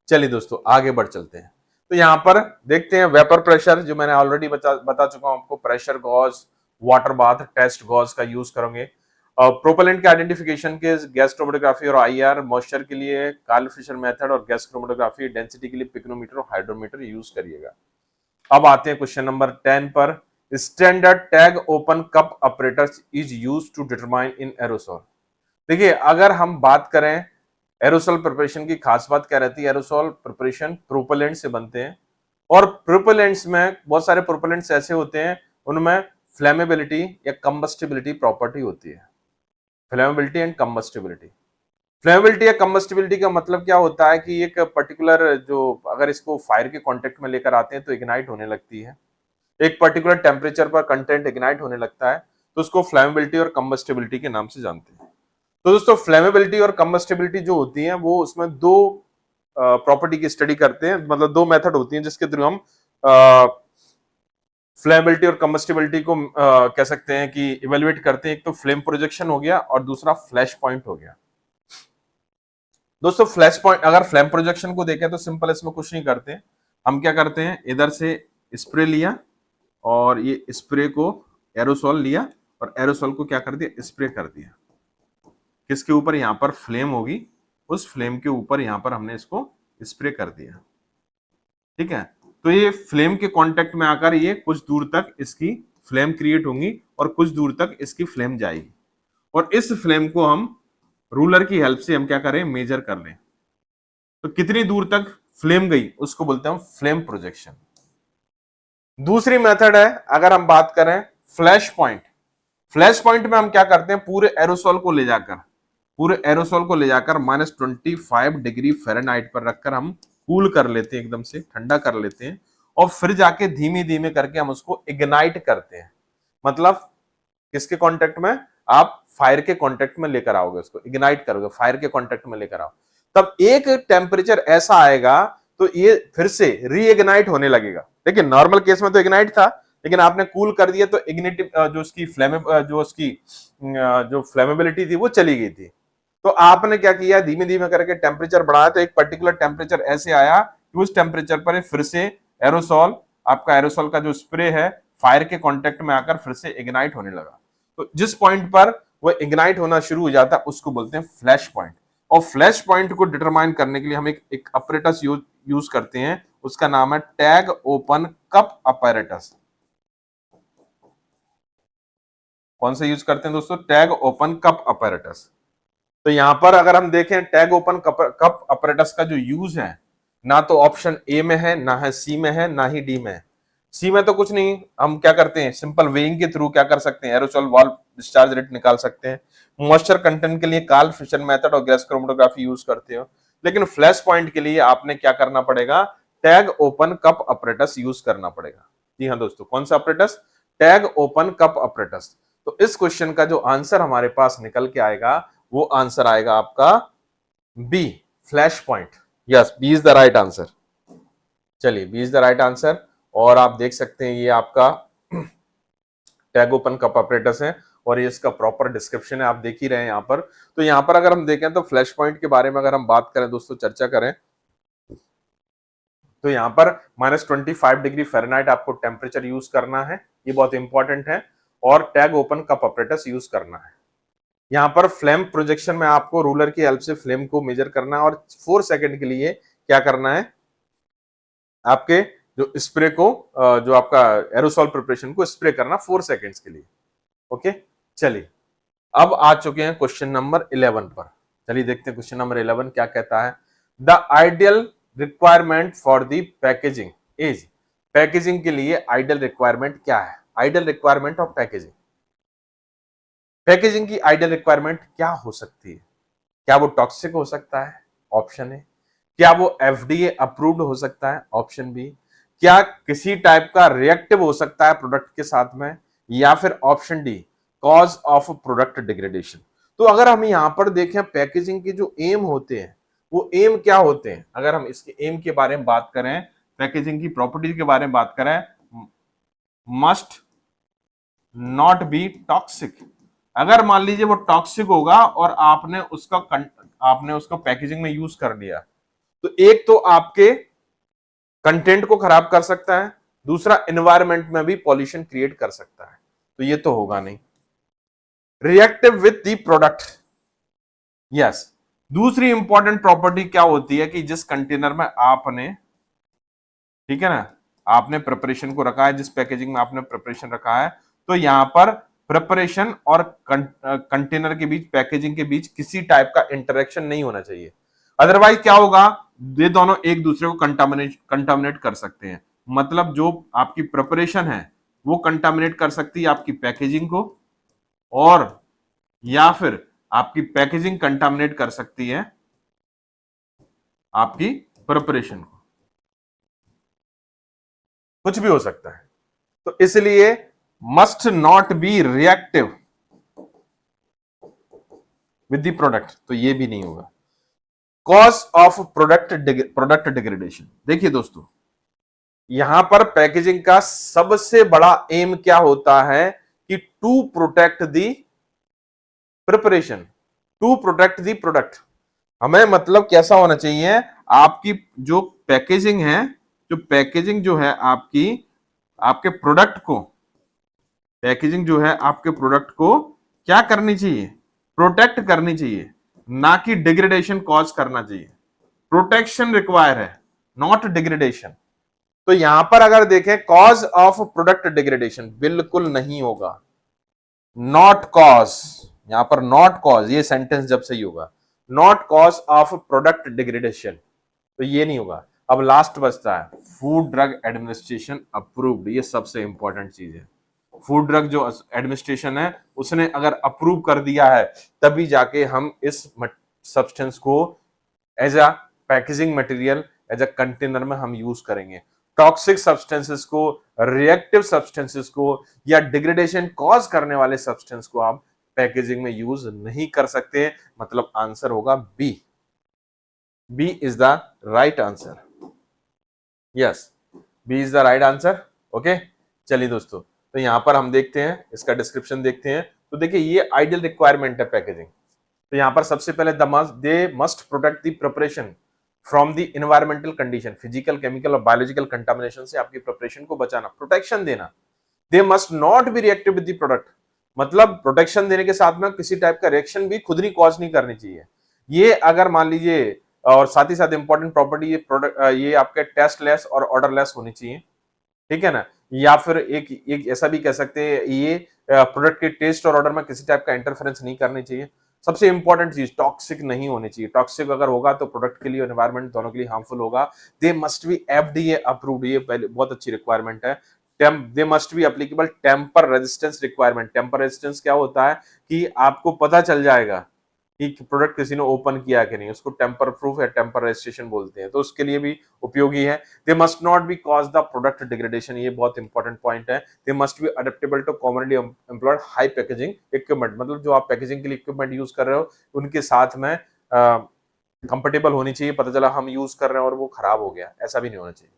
चलिए दोस्तों, आगे बढ़ चलते हैं। तो यहाँ पर देखते हैं वेपर प्रेशर, जो मैंने ऑलरेडी बता चुका हूं आपको। Pressure gauge, water bath test gauge का यूज करोगे। प्रोपेलेंट के आइडेंटिफिकेशन के गैस क्रोमेटोग्राफी और आईआर, मॉइस्चर के लिए कार्ल फिशर मेथड और गैस क्रोमेटोग्राफी, डेंसिटी के लिए पिक्नोमीटर और हाइड्रोमीटर यूज करिएगा। अब आते हैं क्वेश्चन नंबर 10 पर। Standard tag open cup operators is used to determine in aerosol. देखिए, अगर हम बात करें एरोसॉल प्रिपरेशन की, खास बात क्या रहती है? एरोसॉल प्रिपरेशन प्रोपेलेंट से बनते हैं, और प्रोपेलेंट्स में बहुत सारे प्रोपेलेंट्स ऐसे होते हैं उनमें फ्लेमेबिलिटी या कंबस्टिबिलिटी प्रॉपर्टी होती है। Flammability and कंबस्टिबिलिटी। फ्लेमेबिलिटी या कंबस्टिबिलिटी का मतलब क्या होता है कि एक पर्टिकुलर, जो अगर इसको फायर के कांटेक्ट में लेकर आते हैं तो इग्नाइट होने लगती है। एक पर्टिकुलर टेम्परेचर पर कंटेंट इग्नाइट होने लगता है, तो उसको फ्लेमेबिलिटी और कंबस्टिबिलिटी के नाम से जानते हैं। तो दोस्तों, फ्लेमेबिलिटी और कंबस्टिबिलिटी जो होती है वो उसमें दो प्रॉपर्टी की स्टडी करते हैं, मतलब दो मेथड होती हैं जिसके थ्रू हम फ्लेमेबिलिटी और कंबस्टिबिलिटी को कह सकते हैं कि इवेल्युएट करते हैं। एक तो फ्लेम प्रोजेक्शन हो गया और दूसरा फ्लैश पॉइंट हो गया। दोस्तों, फ्लैश पॉइंट, अगर फ्लेम प्रोजेक्शन को देखें तो सिंपल, इसमें कुछ नहीं करते, हम क्या करते हैं? इधर से स्प्रे लिया और ये स्प्रे को एरोसॉल लिया और एरोसॉल को क्या कर दिया? स्प्रे कर दिया। किसके ऊपर? यहाँ पर फ्लेम होगी, उस फ्लेम के ऊपर यहाँ पर हमने इसको स्प्रे कर दिया। ठीक है, तो ये फ्लेम के कांटेक्ट में आकर ये कुछ दूर तक इसकी फ्लेम क्रिएट होंगी और कुछ दूर तक इसकी फ्लेम जाएगी, और इस फ्लेम को हम रूलर की हेल्प से हम क्या करें? मेजर कर लें। तो कितनी दूर तक फ्लेम गई उसको बोलते हैं फ्लेम प्रोजेक्शन। दूसरी मेथड है, अगर हम बात करें फ्लैश पॉइंट। फ्लैश पॉइंट में हम क्या करते हैं? पूरे एरोसॉल को ले जाकर -25 डिग्री फ़ारेनहाइट पर रखकर हम कूल कर लेते हैं, एकदम से ठंडा कर लेते हैं, और फिर जाके धीमे धीमे करके हम उसको इग्नाइट करते हैं। मतलब किसके कांटेक्ट में? आप फायर के कांटेक्ट में लेकर आओगे, उसको इग्नाइट करोगे, फायर के कांटेक्ट में लेकर आओ, तब एक टेम्परेचर ऐसा आएगा तो ये फिर से रीइग्नाइट होने लगेगा। देखिए, नॉर्मल केस में तो इग्नाइट था, लेकिन आपने कूल कर दिया तो इग्निटिव जो उसकी जो फ्लेमेबिलिटी थी वो चली गई थी। तो आपने क्या किया? धीमे धीमे करके टेम्परेचर बढ़ाया, तो एक पर्टिकुलर टेम्परेचर ऐसे आया कि उस टेम्परेचर पर फिर से एरोसॉल, आपका एरोसॉल का जो स्प्रे है, फायर के कांटेक्ट में आकर फिर से इग्नाइट होने लगा। तो जिस पॉइंट पर वो इग्नाइट होना शुरू हो जाता है उसको बोलते हैं फ्लैश पॉइंट। और फ्लैश पॉइंट को डिटरमाइन करने के लिए हम एक अपरेटस यूज करते हैं, उसका नाम है टैग ओपन कप अपरेटस। कौन सा यूज करते हैं दोस्तों? Tag open cup apparatus. तो यहां पर अगर हम देखें टैग ओपन कप अपरेटस का जो यूज है, ना तो ऑप्शन ए में है, ना है सी में है, ना ही डी में है। सी में तो कुछ नहीं, हम क्या करते हैं सिंपल वेइंग के थ्रू क्या कर सकते हैं, एरोसोल वॉल्व डिस्चार्ज रेट निकाल सकते हैं। मॉइस्चर कंटेंट के लिए कार्ल फिशर मेथड और गैस क्रोमेटोग्राफी यूज करते हो। लेकिन फ्लैश पॉइंट के लिए आपने क्या करना पड़ेगा, tag open cup apparatus use करना पड़ेगा। जी हाँ दोस्तों, कौन सा apparatus, tag open cup apparatus. तो इस क्वेश्चन का जो आंसर हमारे पास निकल के आएगा वो आंसर आएगा आपका B, flash point. Yes, B is the right answer. चलिए, B is the right answer. और आप देख सकते हैं ये आपका टैग ओपन कप ऑपरेटर्स है और ये इसका प्रॉपर डिस्क्रिप्शन है, आप देख ही रहे हैं यहाँ पर। तो यहाँ पर अगर हम देखें तो फ्लैश पॉइंट के बारे में अगर हम बात करें दोस्तों, चर्चा करें, तो यहाँ पर -25 डिग्री फ़ारेनहाइट आपको टेम्परेचर यूज करना है, ये बहुत इंपॉर्टेंट है। और tag open cup operators use करना है। यहाँ पर फ्लेम प्रोजेक्शन में आपको रूलर की हेल्प से फ्लेम को मेजर करना है और 4 सेकंड के लिए क्या करना है, आपके जो स्प्रे को जो आपका एरोसॉल प्रिपरेशन को स्प्रे करना 4 सेकंड्स के लिए। ओके, चलिए अब आ चुके हैं क्वेश्चन नंबर 11 पर। चलिए देखते हैं क्वेश्चन नंबर 11 क्या कहता है। The ideal requirement for the packaging is, packaging के लिए आइडियल रिक्वायरमेंट क्या है, ideal requirement of packaging. Packaging की आइडियल रिक्वायरमेंट क्या हो सकती है, क्या वो टॉक्सिक हो सकता है, ऑप्शन ए। क्या वो एफडीए अप्रूव्ड हो सकता है, ऑप्शन बी। क्या किसी टाइप का रिएक्टिव हो सकता है प्रोडक्ट के साथ में, या फिर option D, cause of product degradation. तो अगर हम यहां पर देखें पैकेजिंग के जो एम होते हैं वो एम क्या होते हैं, अगर हम इसके एम के बारे में बात करें, पैकेजिंग की प्रॉपर्टीज के बारे में बात करें, मस्ट नॉट बी टॉक्सिक। अगर मान लीजिए वो टॉक्सिक होगा और आपने उसका पैकेजिंग में यूज कर लिया, तो एक तो आपके कंटेंट को खराब कर सकता है, दूसरा एनवायरनमेंट में भी पॉल्यूशन क्रिएट कर सकता है, तो ये तो होगा नहीं। Reactive with the product, yes. दूसरी इंपॉर्टेंट प्रॉपर्टी क्या होती है कि जिस कंटेनर में आपने, ठीक है ना, आपने प्रिपरेशन को रखा है, जिस पैकेजिंग में आपने प्रिपरेशन रखा है, तो यहां पर प्रिपरेशन और कंटेनर के बीच, पैकेजिंग के बीच किसी टाइप का इंटरेक्शन नहीं होना चाहिए। अदरवाइज क्या होगा, ये दोनों एक दूसरे को कंटामिनेट कर सकते हैं। मतलब जो आपकी प्रिपरेशन है वो कंटामिनेट कर सकती है आपकी पैकेजिंग को, और या फिर आपकी पैकेजिंग कंटामिनेट कर सकती है आपकी प्रिपरेशन को, कुछ भी हो सकता है। तो इसलिए must not B reactive with the product, तो ये भी नहीं होगा। कॉज ऑफ प्रोडक्ट डिग्रेडेशन, देखिए दोस्तों, यहां पर पैकेजिंग का सबसे बड़ा एम क्या होता है कि to protect the preparation, to protect the product. हमें मतलब कैसा होना चाहिए, आपकी जो पैकेजिंग है, जो पैकेजिंग जो है आपकी, आपके प्रोडक्ट को, पैकेजिंग जो है आपके प्रोडक्ट को क्या करनी चाहिए, प्रोटेक्ट करनी चाहिए, ना कि डिग्रेडेशन कॉज करना चाहिए। प्रोटेक्शन रिक्वायर है, नॉट डिग्रेडेशन। तो यहां पर अगर देखें कॉज ऑफ प्रोडक्ट डिग्रेडेशन बिल्कुल नहीं होगा, नॉट कॉज, यहां पर नॉट कॉज, ये सेंटेंस जब सही होगा, not cause of product degradation, तो ये नहीं होगा। अब लास्ट बचता है फूड ड्रग एडमिनिस्ट्रेशन अप्रूव्ड, ये सबसे इंपॉर्टेंट चीज है। फूड ड्रग जो एडमिनिस्ट्रेशन है उसने अगर अप्रूव कर दिया है, तभी जाके हम इस सब्सटेंस को as a packaging material, as a container में हम यूज करेंगे। टॉक्सिक सब्सटेंसेस को, रिएक्टिव सब्सटेंसेस को, या डिग्रेडेशन कॉज करने वाले सब्सटेंस को आप पैकेजिंग में यूज नहीं कर सकते। मतलब आंसर होगा B, B is the right answer. Yes, B is the right answer. Okay, चलिए दोस्तों, तो यहां पर हम देखते हैं, इसका डिस्क्रिप्शन देखते हैं। तो देखिए ये आइडियल रिक्वायरमेंट है पैकेजिंग। तो यहां पर सबसे पहले they must protect the preparation from the environmental condition, physical, chemical और बायोलॉजिकल कंटामिनेशन से आपकी प्रिपरेशन को बचाना, प्रोटेक्शन देना। दे must not B reactive with the product, मतलब प्रोटेक्शन देने के साथ में किसी टाइप का रिएक्शन भी खुद ही कॉज नहीं करनी चाहिए। ये अगर मान लीजिए, और साथ ही साथ इंपॉर्टेंट प्रॉपर्टी, ये प्रोडक्ट, ये आपके टेस्टलेस और ऑर्डरलेस होनी चाहिए, ठीक है ना। या फिर एक ऐसा भी कह सकते हैं, ये प्रोडक्ट के टेस्ट और ऑर्डर में किसी टाइप का इंटरफेरेंस नहीं करनी चाहिए। सबसे इंपॉर्टेंट चीज, टॉक्सिक नहीं होनी चाहिए। टॉक्सिक अगर होगा तो प्रोडक्ट के लिए और एनवायरमेंट दोनों के लिए हार्मफुल होगा। They must be FDA approved, ये पहले बहुत अच्छी रिक्वायरमेंट है। They must be applicable tamper resistance requirement. Tamper resistance क्या होता है कि आपको पता चल जाएगा कि प्रोडक्ट किसी ने ओपन किया कि नहीं, उसको टेम्पर प्रूफ या टेम्पर रजिस्ट्रेशन बोलते हैं, तो उसके लिए भी उपयोगी है। They must not be cause the product degradation, ये बहुत इंपॉर्टेंट पॉइंट है। They must be adaptable to commonly employed high packaging equipment, मतलब जो आप पैकेजिंग के लिए इक्विपमेंट यूज कर रहे हो उनके साथ में कंफर्टेबल होनी चाहिए। पता चला हम यूज कर रहे हैं और वो खराब हो गया, ऐसा भी नहीं होना चाहिए।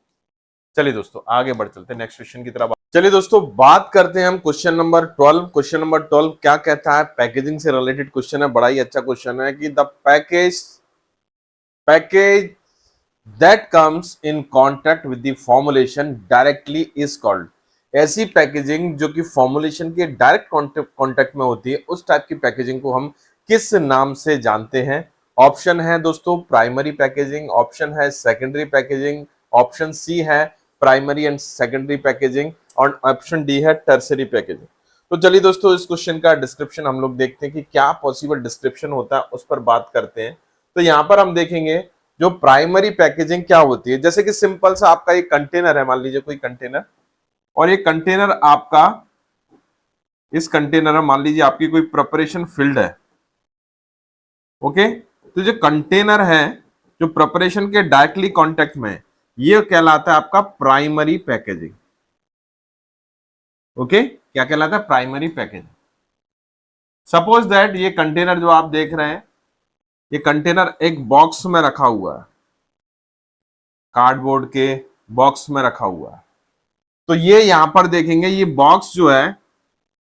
चलिए दोस्तों आगे बढ़ चलते हैं नेक्स्ट क्वेश्चन की तरफ। चलिए दोस्तों बात करते हैं हम क्वेश्चन नंबर 12। क्वेश्चन नंबर 12 क्या कहता है, पैकेजिंग से रिलेटेड क्वेश्चन है, बड़ा ही अच्छा क्वेश्चन है कि the package that comes in contact with the formulation directly is called. ऐसी पैकेजिंग जो कि फॉर्मुलेशन के डायरेक्ट कॉन्टैक्ट में होती है, उस टाइप की पैकेजिंग को हम किस नाम से जानते हैं? ऑप्शन है दोस्तों प्राइमरी पैकेजिंग, ऑप्शन है सेकेंडरी पैकेजिंग, ऑप्शन सी है प्राइमरी एंड सेकेंडरी पैकेजिंग, और ऑप्शन डी है टर्सरी पैकेजिंग। तो चलिए दोस्तों इस क्वेश्चन का डिस्क्रिप्शन हम लोग देखते हैं कि क्या पॉसिबल डिस्क्रिप्शन होता है, उस पर बात करते हैं। तो यहाँ पर हम देखेंगे जो प्राइमरी पैकेजिंग क्या होती है, जैसे कि सिंपल सा आपका एक कंटेनर है, मान लीजिए कोई कंटेनर, और ये कंटेनर आपका, इस कंटेनर में मान लीजिए आपकी कोई प्रिपरेशन फील्ड है, ओके। तो जो कंटेनर है जो प्रिपरेशन के डायरेक्टली कांटेक्ट में, ये कहलाता है आपका प्राइमरी पैकेजिंग, ओके। क्या कहलाता है? Primary packaging. सपोज दैट ये कंटेनर जो आप देख रहे हैं, ये कंटेनर एक बॉक्स में रखा हुआ है, कार्डबोर्ड के बॉक्स में रखा हुआ है। तो ये यहां पर देखेंगे ये बॉक्स जो है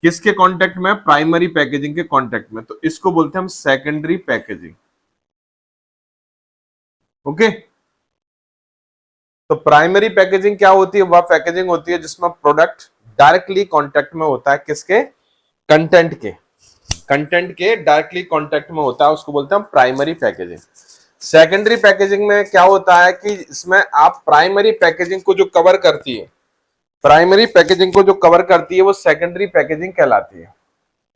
किसके कांटेक्ट में? प्राइमरी पैकेजिंग के कांटेक्ट में, तो इसको बोलते हैं हम सेकेंडरी पैकेजिंग, ओके। तो प्राइमरी पैकेजिंग क्या होती है? वह पैकेजिंग होती है जिसमें प्रोडक्ट डायरेक्टली कांटेक्ट में होता है, किसके? कंटेंट के डायरेक्टली कांटेक्ट में होता है, उसको बोलते हैं हम प्राइमरी पैकेजिंग। सेकेंडरी पैकेजिंग में क्या होता है कि इसमें आप प्राइमरी पैकेजिंग को जो कवर करती है, प्राइमरी पैकेजिंग को जो कवर करती है वो सेकेंडरी पैकेजिंग कहलाती है।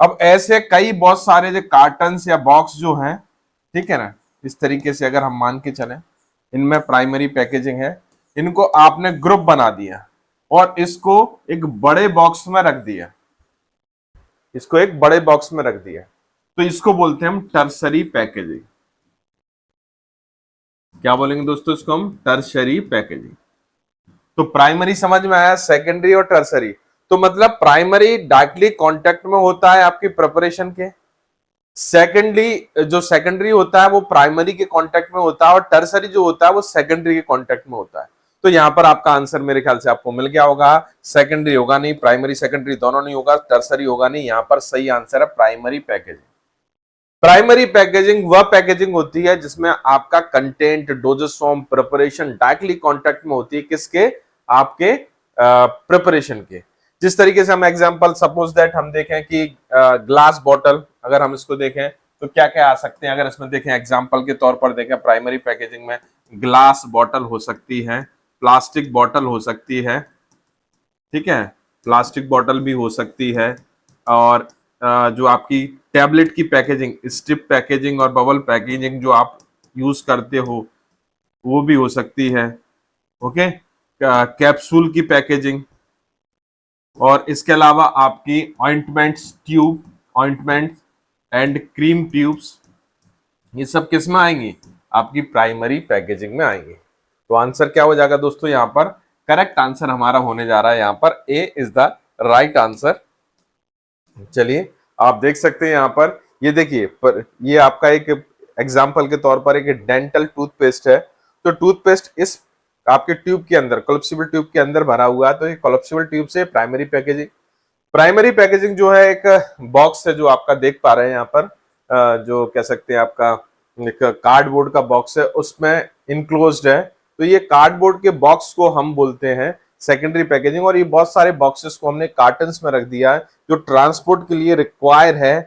अब ऐसे कई बहुत सारे जो कार्टन्स या बॉक्स जो हैं, ठीक है ना, इस तरीके से अगर हम मान के चलें इनमें प्राइमरी पैकेजिंग है, इनको आपने ग्रुप बना दिया और इसको एक बड़े बॉक्स में रख दिया, इसको एक बड़े बॉक्स में रख दिया, तो इसको बोलते हैं हम टर्सरी पैकेजिंग। क्या बोलेंगे दोस्तों? इसको हम टर्सरी पैकेजिंग। तो प्राइमरी समझ में आया, सेकेंडरी और टर्सरी। तो मतलब प्राइमरी डायरेक्टली कांटेक्ट में होता है आपकी प्रिपरेशन के, सेकेंडरी जो सेकेंडरी होता है वो प्राइमरी के कांटेक्ट में होता है, और टर्सरी जो होता है वो सेकेंडरी के कांटेक्ट में होता है। तो यहां पर आपका आंसर मेरे ख्याल से आपको मिल गया होगा। सेकेंडरी होगा नहीं, प्राइमरी सेकेंडरी दोनों नहीं होगा, टर्सरी होगा नहीं, यहां पर सही आंसर है प्राइमरी पैकेजिंग। प्राइमरी पैकेजिंग वह पैकेजिंग होती है जिसमें आपका content, doses form, preparation directly contact में होती है, किसके? आपके प्रिपरेशन के। जिस तरीके से हम एग्जांपल सपोज दैट हम देखें कि ग्लास बॉटल, अगर हम इसको देखें तो क्या क्या आ सकते हैं, अगर इसमें देखें एग्जांपल के तौर पर देखें प्राइमरी पैकेजिंग में ग्लास बॉटल हो सकती है, प्लास्टिक बॉटल हो सकती है, ठीक है, प्लास्टिक बॉटल भी हो सकती है, और जो आपकी टैबलेट की पैकेजिंग, स्ट्रिप पैकेजिंग और बबल पैकेजिंग जो आप यूज करते हो वो भी हो सकती है, ओके। कैप्सूल की पैकेजिंग, और इसके अलावा आपकी ointments tube, ointment and cream tubes, ये सब किस में आएंगी? आपकी प्राइमरी पैकेजिंग में आएंगी। तो आंसर क्या हो जाएगा दोस्तों? यहाँ पर करेक्ट आंसर हमारा होने जा रहा है, यहाँ पर A is the right answer. चलिए आप देख सकते हैं यहाँ पर, ये देखिए पर ये आपका एक एग्जाम्पल के तौर पर एक डेंटल टूथपेस्ट है। तो टूथपेस्ट इस आपके ट्यूब के अंदर, कोलैप्सिबल ट्यूब के अंदर भरा हुआ है, तो ये कोलैप्सिबल ट्यूब से प्राइमरी पैकेजिंग। प्राइमरी पैकेजिंग जो है एक बॉक्स है जो आपका देख पा रहे हैं यहाँ पर, जो कह सकते हैं आपका एक कार्डबोर्ड का बॉक्स है, उसमें इनक्लोज्ड है। तो ये कार्डबोर्ड के बॉक्स को हम बोलते हैं सेकेंडरी पैकेजिंग, और ये बहुत सारे बॉक्सेस को हमने कार्टन्स में रख दिया है जो ट्रांसपोर्ट के लिए रिक्वायर है,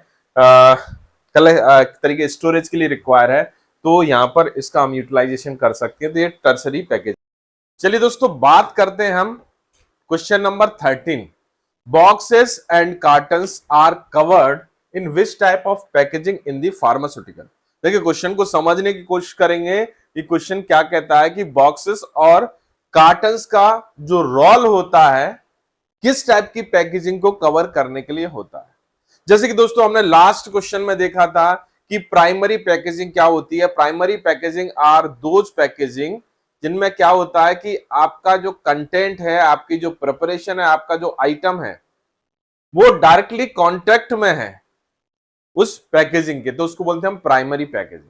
तरीके स्टोरेज के लिए रिक्वायर है, तो यहाँ पर इसका हम यूटिलाइजेशन कर सकते हैं। तो ये टर्सरी पैकेजिंग। चलिए दोस्तों बात करते हैं हम question number 13। Boxes and cartons are covered in which type of packaging in the pharmaceutical. देखिए क्वेश्चन को समझने की कोशिश करेंगे कि क्वेश्चन क्या कहता है कि बॉक्सेस और कार्टन्स का जो रोल होता है किस टाइप की पैकेजिंग को कवर करने के लिए होता है। जैसे कि दोस्तों हमने लास्ट क्वेश्चन में देखा था कि प्राइमरी पैकेजिंग क्या होती है। Primary packaging are those packaging जिनमें क्या होता है कि आपका जो कंटेंट है, आपकी जो प्रिपरेशन है, आपका जो आइटम है वो डायरेक्टली कॉन्टेक्ट में है उस पैकेजिंग के, तो उसको बोलते हैं हम प्राइमरी पैकेजिंग।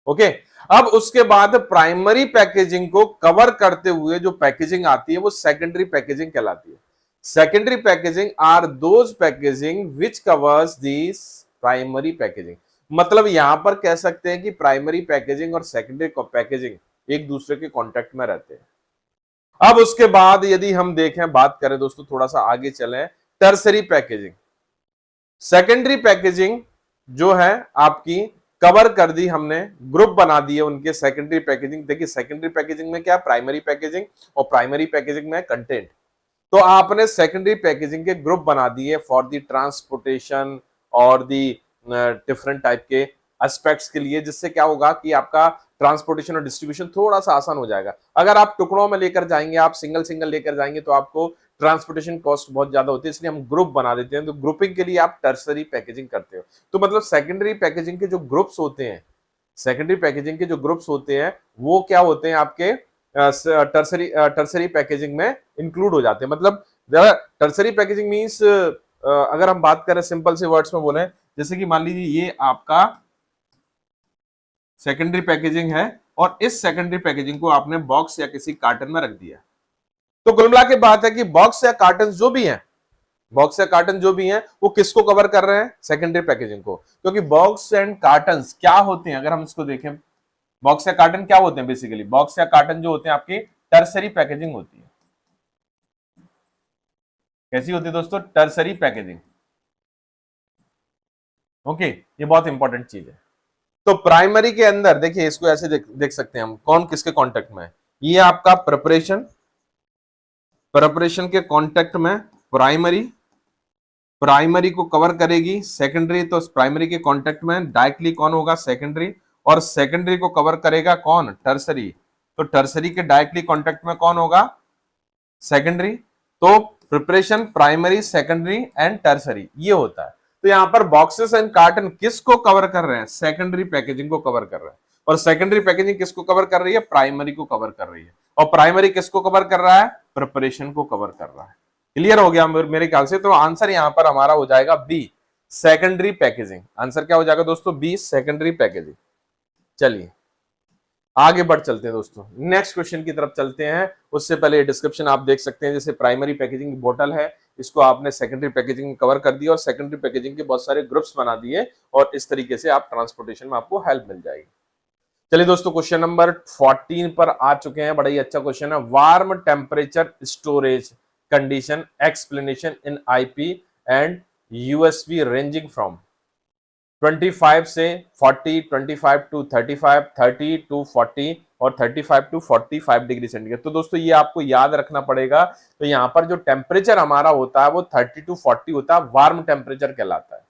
ओके, अब उसके बाद प्राइमरी पैकेजिंग को कवर करते हुए जो पैकेजिंग आती है वो सेकेंडरी पैकेजिंग कहलाती है। Secondary packaging are those packaging which covers this primary packaging. मतलब यहां पर कह सकते हैं कि प्राइमरी पैकेजिंग और सेकेंडरी पैकेजिंग एक दूसरे के कॉन्टेक्ट में रहते हैं। अब उसके बाद यदि हम देखें, बात करें दोस्तों, थोड़ा सा आगे चलें, टर्सरी पैकेजिंग। सेकेंडरी पैकेजिंग जो है आपकी कवर कर दी हमने, ग्रुप बना दिए उनके सेकेंडरी पैकेजिंग। देखिए सेकेंडरी पैकेजिंग में क्या, प्राइमरी पैकेजिंग, और प्राइमरी पैकेजिंग में कंटेंट। तो आपने सेकेंडरी पैकेजिंग के ग्रुप बना दिए फॉर दी ट्रांसपोर्टेशन और दी डिफरेंट टाइप के एस्पेक्ट्स के लिए, जिससे क्या होगा कि आपका ट्रांसपोर्टेशन और डिस्ट्रीब्यूशन थोड़ा सा आसान हो जाएगा। अगर आप टुकड़ों में लेकर जाएंगे, आप सिंगल सिंगल लेकर जाएंगे, तो आपको ट्रांसपोर्टेशन कॉस्ट बहुत ज्यादा होती है, इसलिए हम ग्रुप बना देते हैं। तो ग्रुपिंग के लिए आप टर्सरी पैकेजिंग करते हो। तो मतलब सेकेंडरी पैकेजिंग के जो ग्रुप्स होते हैं, सेकेंडरी पैकेजिंग के जो ग्रुप्स होते हैं वो क्या होते हैं, आपके टर्सरी पैकेजिंग में इंक्लूड हो जाते हैं। मतलब टर्सरी पैकेजिंग मींस, अगर हम बात करें सिंपल से वर्ड्स में बोले, जैसे कि मान लीजिए ये आपका सेकेंडरी पैकेजिंग है और इस सेकेंडरी पैकेजिंग को आपने बॉक्स या किसी कार्टन में रख दिया। तो कुल मिला के बात है कि बॉक्स या कार्टन जो भी है, बॉक्स या कार्टन जो भी हैं वो किसको कवर कर रहे हैं, सेकेंडरी पैकेजिंग को। क्योंकि बॉक्स एंड कार्टन क्या होते हैं, अगर हम इसको देखें, बॉक्स या कार्टन क्या होते हैं, बेसिकली बॉक्स या कार्टन जो होते हैं आपकी टर्सरी पैकेजिंग होती है। कैसी होती है दोस्तों, टर्सरी पैकेजिंग। ओके, ये बहुत इंपॉर्टेंट चीज है। तो प्राइमरी के अंदर देखिए, इसको ऐसे देख सकते हैं हम, कौन किसके कांटेक्ट में है। ये आपका प्रिपरेशन के कांटेक्ट में प्राइमरी, प्राइमरी को कवर करेगी सेकेंडरी, तो प्राइमरी के कांटेक्ट में डायरेक्टली कौन होगा, सेकेंडरी। और सेकेंडरी को कवर करेगा कौन, टर्सरी। तो टर्सरी के डायरेक्टली कांटेक्ट में कौन होगा, सेकेंडरी। तो preparation, primary, secondary and tertiary, ये होता है। तो यहां पर बॉक्सेस एंड कार्टन किसको कवर कर रहे हैं, सेकेंडरी पैकेजिंग को कवर कर रहे हैं। और सेकेंडरी पैकेजिंग किसको कवर कर रही है, प्राइमरी को कवर कर रही है। और प्राइमरी किसको कवर कर रहा है, प्रिपरेशन को कवर कर रहा है। क्लियर हो गया मेरे ख्याल से। तो आंसर यहां पर हमारा हो जाएगा बी, सेकेंडरी पैकेजिंग। आंसर क्या हो जाएगा दोस्तों, बी, सेकेंडरी पैकेजिंग। चलिए आगे बढ़ चलते हैं दोस्तों, नेक्स्ट क्वेश्चन की तरफ चलते हैं। उससे पहले डिस्क्रिप्शन आप देख सकते हैं, जैसे प्राइमरी पैकेजिंग की बोतल है, इसको आपने सेकेंडरी पैकेजिंग में कवर कर दिया और सेकेंडरी पैकेजिंग के बहुत सारे ग्रुप्स बना दिए, और इस तरीके से आप ट्रांसपोर्टेशन में आपको हेल्प मिल जाएगी। चलिए दोस्तों, क्वेश्चन नंबर 14 पर आ चुके हैं। बड़ा ही अच्छा क्वेश्चन है, warm temperature storage condition explanation in IP and USB ranging from 25 से 40, 25 टू 35, 30 टू 40 और 35 टू 45 डिग्री सेंटीग्रेड। तो दोस्तों ये आपको याद रखना पड़ेगा। तो यहाँ पर जो टेम्परेचर हमारा होता है वो 30 टू 40 होता है, वार्म टेम्परेचर कहलाता है।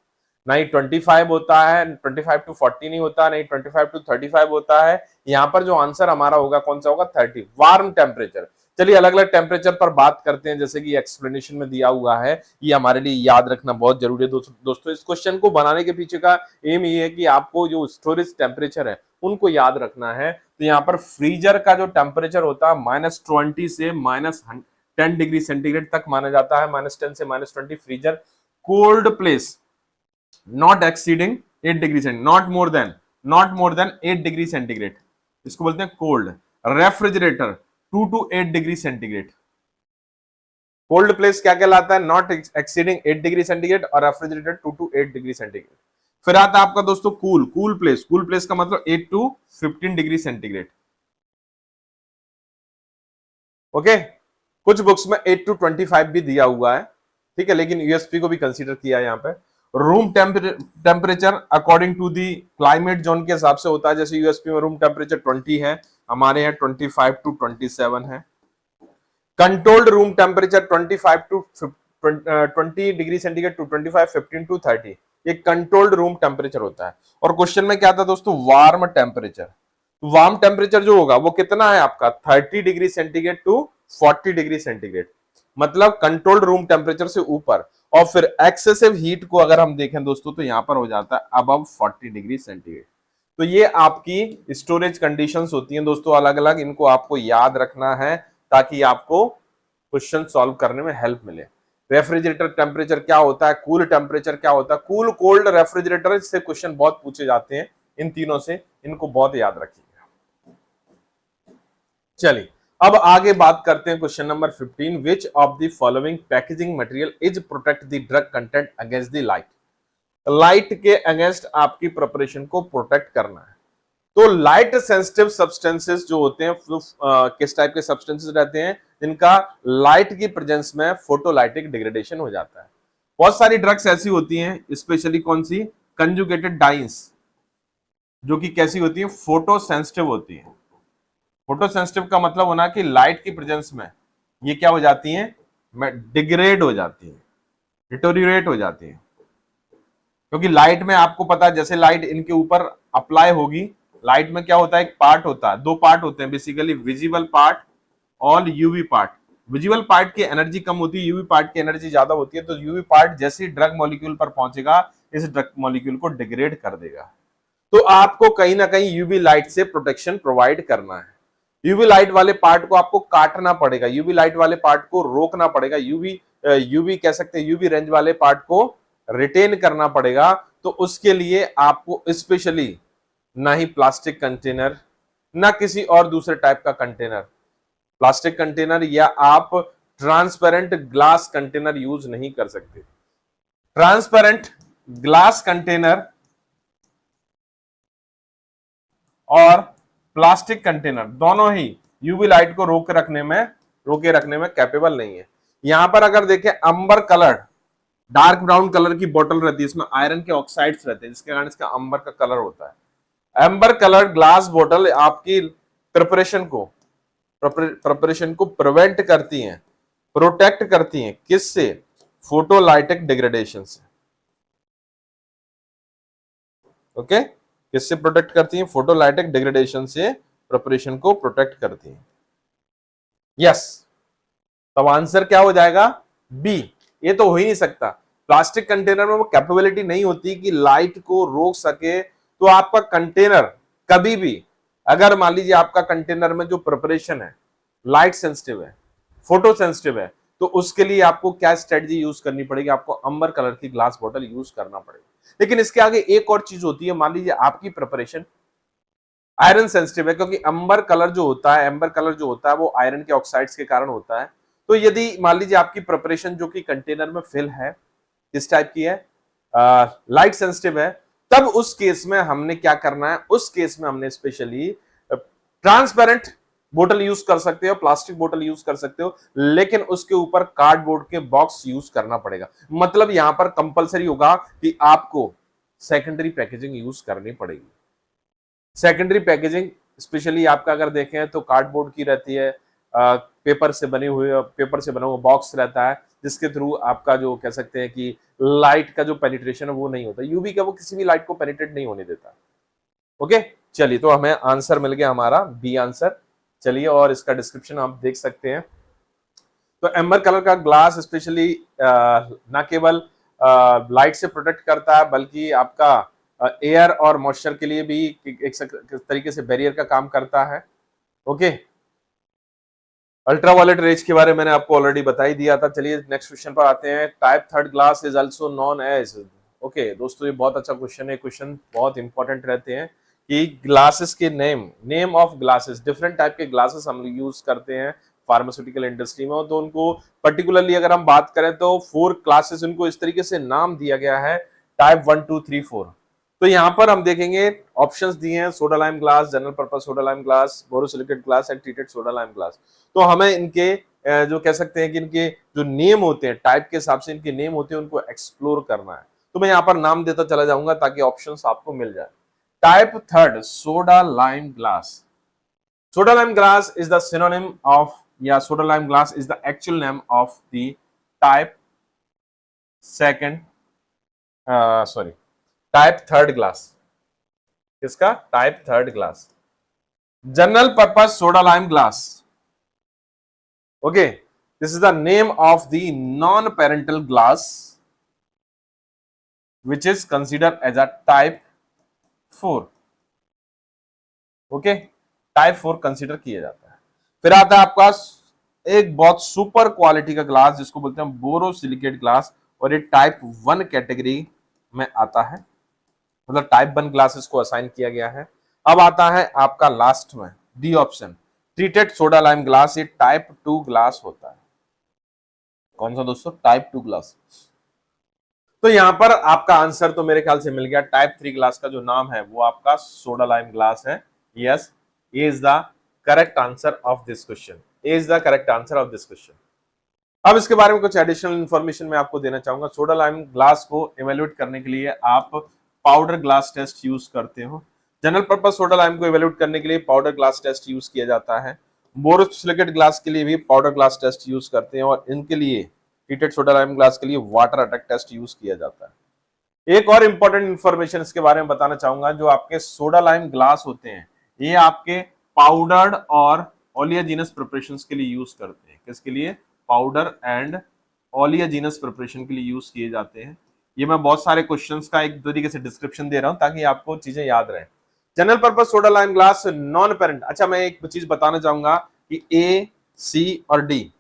नहीं 25 होता है, 25 टू 40 नहीं होता, नहीं 25 टू 35 होता है। यहाँ पर जो आंसर हमारा होगा कौन सा होगा, 30, वार्म टेम्परेचर। चलिए अलग अलग टेम्परेचर पर बात करते हैं, जैसे कि एक्सप्लेनेशन में दिया हुआ है, ये हमारे लिए याद रखना बहुत जरूरी है दोस्तों। इस क्वेश्चन को बनाने के पीछे का एम ये है कि आपको जो स्टोरेज टेम्परेचर है उनको याद रखना है। तो यहाँ पर फ्रीजर का जो टेम्परेचर होता है -20 से -10 डिग्री सेंटीग्रेड तक माना जाता है, -10 से -20 freezer. Cold place not exceeding 8 degree centigrade, not more than 8 degree centigrade, इसको बोलते हैं cold. Refrigerator 2 to 8 degree centigrade. Cold place क्या कहलाता है, नॉट एक्सीडिंग 8 डिग्री सेंटीग्रेड, और रेफ्रिजरेटर 2 टू 8 डिग्री सेंटीग्रेड। फिर आता है आपका दोस्तों कूल प्लेस का मतलब 8 टू 15 डिग्री सेंटीग्रेड। ओके, कुछ बुक्स में 8 टू 25 भी दिया हुआ है, ठीक है, लेकिन यूएसपी को भी कंसीडर किया है यहाँ पे। Room temperature according to the climate zone के हिसाब से होता है। जैसे यूएसपी में रूम टेम्परेचर 20 है, हमारे यहाँ 25 टू 27 है। Controlled room temperature 25 to 20 degree centigrade to 25, 15 to 30, ये कंट्रोल्ड रूम टेम्परेचर होता है। और क्वेश्चन में क्या था दोस्तों, वार्म टेम्परेचर। वार्म टेम्परेचर जो होगा वो कितना है आपका, 30 degree centigrade to 40 degree centigrade. मतलब कंट्रोल्ड रूम टेम्परेचर से ऊपर। और फिर एक्सेसिव हीट को अगर हम देखें दोस्तों तो यहां पर हो जाता है अबव 40 डिग्री सेंटीग्रेड। तो ये आपकी स्टोरेज कंडीशंस होती हैं दोस्तों अलग अलग, इनको आपको याद रखना है ताकि आपको क्वेश्चन सॉल्व करने में हेल्प मिले। रेफ्रिजरेटर टेम्परेचर क्या होता है, कूल टेम्परेचर क्या होता है, कूल कोल्ड रेफ्रिजरेटर से क्वेश्चन बहुत पूछे जाते हैं इन तीनों से, इनको बहुत याद रखिएगा। चलिए अब आगे बात करते हैं question number 15, which of the following packaging material is protect the drug content against the light. Light के अगेंस्ट आपकी प्रिपरेशन को प्रोटेक्ट करना है। तो लाइट सेंसिटिव सब्सटेंसेस जो होते हैं किस टाइप के सब्सटेंसेस रहते हैं, जिनका लाइट की प्रेजेंस में फोटोलाइटिक डिग्रेडेशन हो जाता है। बहुत सारी ड्रग्स ऐसी होती हैं, स्पेशली कौन सी, कंजुगेटेड डाइंस, जो कि कैसी होती है, फोटो सेंसिटिव होती है। फोटो सेंसिटिव का मतलब होना कि लाइट की प्रेजेंस में ये क्या हो जाती हैं, डिग्रेड हो जाती है, डिटोरिएट हो जाती है। क्योंकि लाइट में आपको पता है जैसे लाइट इनके ऊपर अप्लाई होगी, लाइट में क्या होता है, एक पार्ट होता है, दो पार्ट होते हैं बेसिकली, विजिबल पार्ट और यूवी पार्ट। विजिबल पार्ट की एनर्जी कम होती है, यूवी पार्ट की एनर्जी ज्यादा होती है। तो यूवी पार्ट जैसे ही ड्रग मॉलिक्यूल पर पहुंचेगा इस ड्रग मॉलिक्यूल को डिग्रेड कर देगा। तो आपको कहीं ना कहीं यूवी लाइट से प्रोटेक्शन प्रोवाइड करना है। यूवी लाइट वाले पार्ट को आपको काटना पड़ेगा, यूवी लाइट वाले पार्ट को रोकना पड़ेगा, यूवी कह सकते हैं यूवी रेंज वाले पार्ट को रिटेन करना पड़ेगा। तो उसके लिए आपको स्पेशली ना ही प्लास्टिक कंटेनर, ना किसी और दूसरे टाइप का कंटेनर, प्लास्टिक कंटेनर या आप ट्रांसपेरेंट ग्लास कंटेनर यूज नहीं कर सकते। ट्रांसपेरेंट ग्लास कंटेनर और प्लास्टिक कंटेनर दोनों ही यूवी लाइट को रोके रखने में कैपेबल नहीं है। यहां पर अगर देखें अंबर कलर, डार्क ब्राउन कलर की बोतल रहती है, इसमें आयरन के ऑक्साइड्स रहते हैं जिसके कारण इसका अंबर का कलर होता है। एम्बर कलर ग्लास बोतल आपकी प्रिपरेशन को प्रिवेंट करती हैं, प्रोटेक्ट करती हैं, किससे, फोटोलाइटिक डिग्रेडेशन से। ओके, किससे प्रोटेक्ट करती हैं, फोटोलाइटिक डिग्रेडेशन से प्रिपरेशन को प्रोटेक्ट करती हैं। यस, तब आंसर क्या हो जाएगा, बी। ये तो हो ही नहीं सकता, प्लास्टिक कंटेनर में वो कैपेबिलिटी नहीं होती कि लाइट को रोक सके। तो आपका कंटेनर कभी भी, अगर मान लीजिए आपका कंटेनर में जो प्रिपरेशन है लाइट सेंसिटिव है, फोटो सेंसिटिव है, तो उसके लिए आपको क्या स्ट्रेटजी यूज करनी पड़ेगी, आपको अंबर कलर की ग्लास बॉटल यूज करना पड़ेगा। लेकिन इसके आगे एक और चीज होती है, मान लीजिए आपकी प्रिपरेशन आयरन सेंसिटिव है, क्योंकि अंबर कलर जो होता है, एम्बर कलर जो होता है वो आयरन के ऑक्साइड्स के कारण होता है। तो यदि मान लीजिए आपकी प्रिपरेशन जो कि कंटेनर में फिल है, किस टाइप की है, लाइट सेंसिटिव है, तब उस केस में हमने क्या करना है, उस केस में हमने स्पेशली ट्रांसपेरेंट बोतल यूज कर सकते हो, प्लास्टिक बोतल यूज कर सकते हो, लेकिन उसके ऊपर कार्डबोर्ड के बॉक्स यूज करना पड़ेगा। मतलब यहां पर कंपलसरी होगा कि आपको सेकेंडरी पैकेजिंग यूज करनी पड़ेगी। सेकेंडरी पैकेजिंग स्पेशली आपका अगर देखें तो कार्डबोर्ड की रहती है, पेपर से बना हुआ बॉक्स रहता है, जिसके थ्रू आपका जो कह सकते हैं कि लाइट का जो पेनिट्रेशन है वो नहीं होता, यूवी का वो किसी भी लाइट को पेनिट्रेट नहीं होने देता। ओके, चलिए तो हमें आंसर मिल गया हमारा बी आंसर। चलिए और इसका डिस्क्रिप्शन आप देख सकते हैं। तो एम्बर कलर का ग्लास स्पेशली ना केवल लाइट से प्रोटेक्ट करता है बल्कि आपका एयर और मॉइस्चर के लिए भी एक तरीके से बैरियर का काम करता है। ओके, अल्ट्रावायलेट रेज के बारे में मैंने आपको ऑलरेडी बता ही दिया था। चलिए नेक्स्ट क्वेश्चन पर आते हैं। Type third glass is also known as, okay दोस्तों ये बहुत अच्छा क्वेश्चन है, क्वेश्चन बहुत इंपॉर्टेंट रहते हैं कि ग्लासेस के name of glasses, different type के ग्लासेस हम यूज करते हैं फार्मास्यूटिकल इंडस्ट्री में। तो उनको पर्टिकुलरली अगर हम बात करें तो 4 क्लासेस उनको इस तरीके से नाम दिया गया है, टाइप 1 2 3 4। तो यहाँ पर हम देखेंगे ऑप्शंस दिए हैं, soda lime glass, general purpose soda lime glass, borosilicate glass and treated soda lime glass. तो हमें इनके जो कह सकते हैं कि इनके जो नेम होते हैं, टाइप के हिसाब से इनके नेम होते हैं, उनको एक्सप्लोर करना है। तो मैं यहाँ पर नाम देता चला जाऊंगा ताकि ऑप्शंस आपको मिल जाए। Type third soda lime glass. Soda lime glass is the synonym of, या soda lime glass is the actual name of the type second, sorry type third glass. किसका, type third glass, general purpose soda lime glass. Okay, this is the name of the non parenteral glass which is consider as a type 4। Okay, type 4 consider किया जाता है। फिर आता है आपका एक बहुत सुपर क्वालिटी का ग्लास जिसको बोलते हैं बोरोसिलिकेट ग्लास, और ये टाइप 1 कैटेगरी में आता है, मतलब टाइप 1 ग्लासेस को असाइन किया गया है। अब आता है आपका लास्ट में D option, treated soda lime glass, ये टाइप 2 ग्लास होता है। कौन सा दोस्तों? Type 2 glass. तो यहां पर आपका आंसर तो मेरे ख्याल से मिल गया। टाइप 3 ग्लास का जो नाम है वो आपका सोडा लाइम ग्लास है। Yes, A is the correct answer of this question. A is the correct answer of this question. अब इसके बारे में कुछ एडिशनल इंफॉर्मेशन मैं आपको देना चाहूंगा। सोडा लाइम ग्लास को इवेल्युएट करने के लिए आप पाउडर ग्लास टेस्ट यूज करते हो। जनरल पर्पस सोडा लाइम को इवेल्युएट करने के लिए पाउडर ग्लास टेस्ट यूज किया जाता है। बोरोसिलिकेट ग्लास के लिए भी पाउडर ग्लास टेस्ट यूज करते हैं, और इनके लिए ट्रीटेड सोडा लाइम ग्लास के लिए वाटर अटैक टेस्ट यूज किया जाता है। एक और इंपॉर्टेंट इंफॉर्मेशन इसके बारे में बताना चाहूंगा, जो आपके सोडा लाइम ग्लास होते हैं ये आपके पाउडर्ड और ओलियोजिनस प्रिपरेशंस के लिए यूज करते हैं। किसके लिए? पाउडर एंड ओलियोजिनस प्रिपरेशन के लिए यूज किए जाते हैं। ये मैं बहुत सारे क्वेश्चंस का एक तरीके से डिस्क्रिप्शन दे रहा हूं ताकि आपको चीजें याद रहें। General purpose soda lime glass non parent. अच्छा, मैं एक चीज बताना चाहूंगा कि ए, सी और डी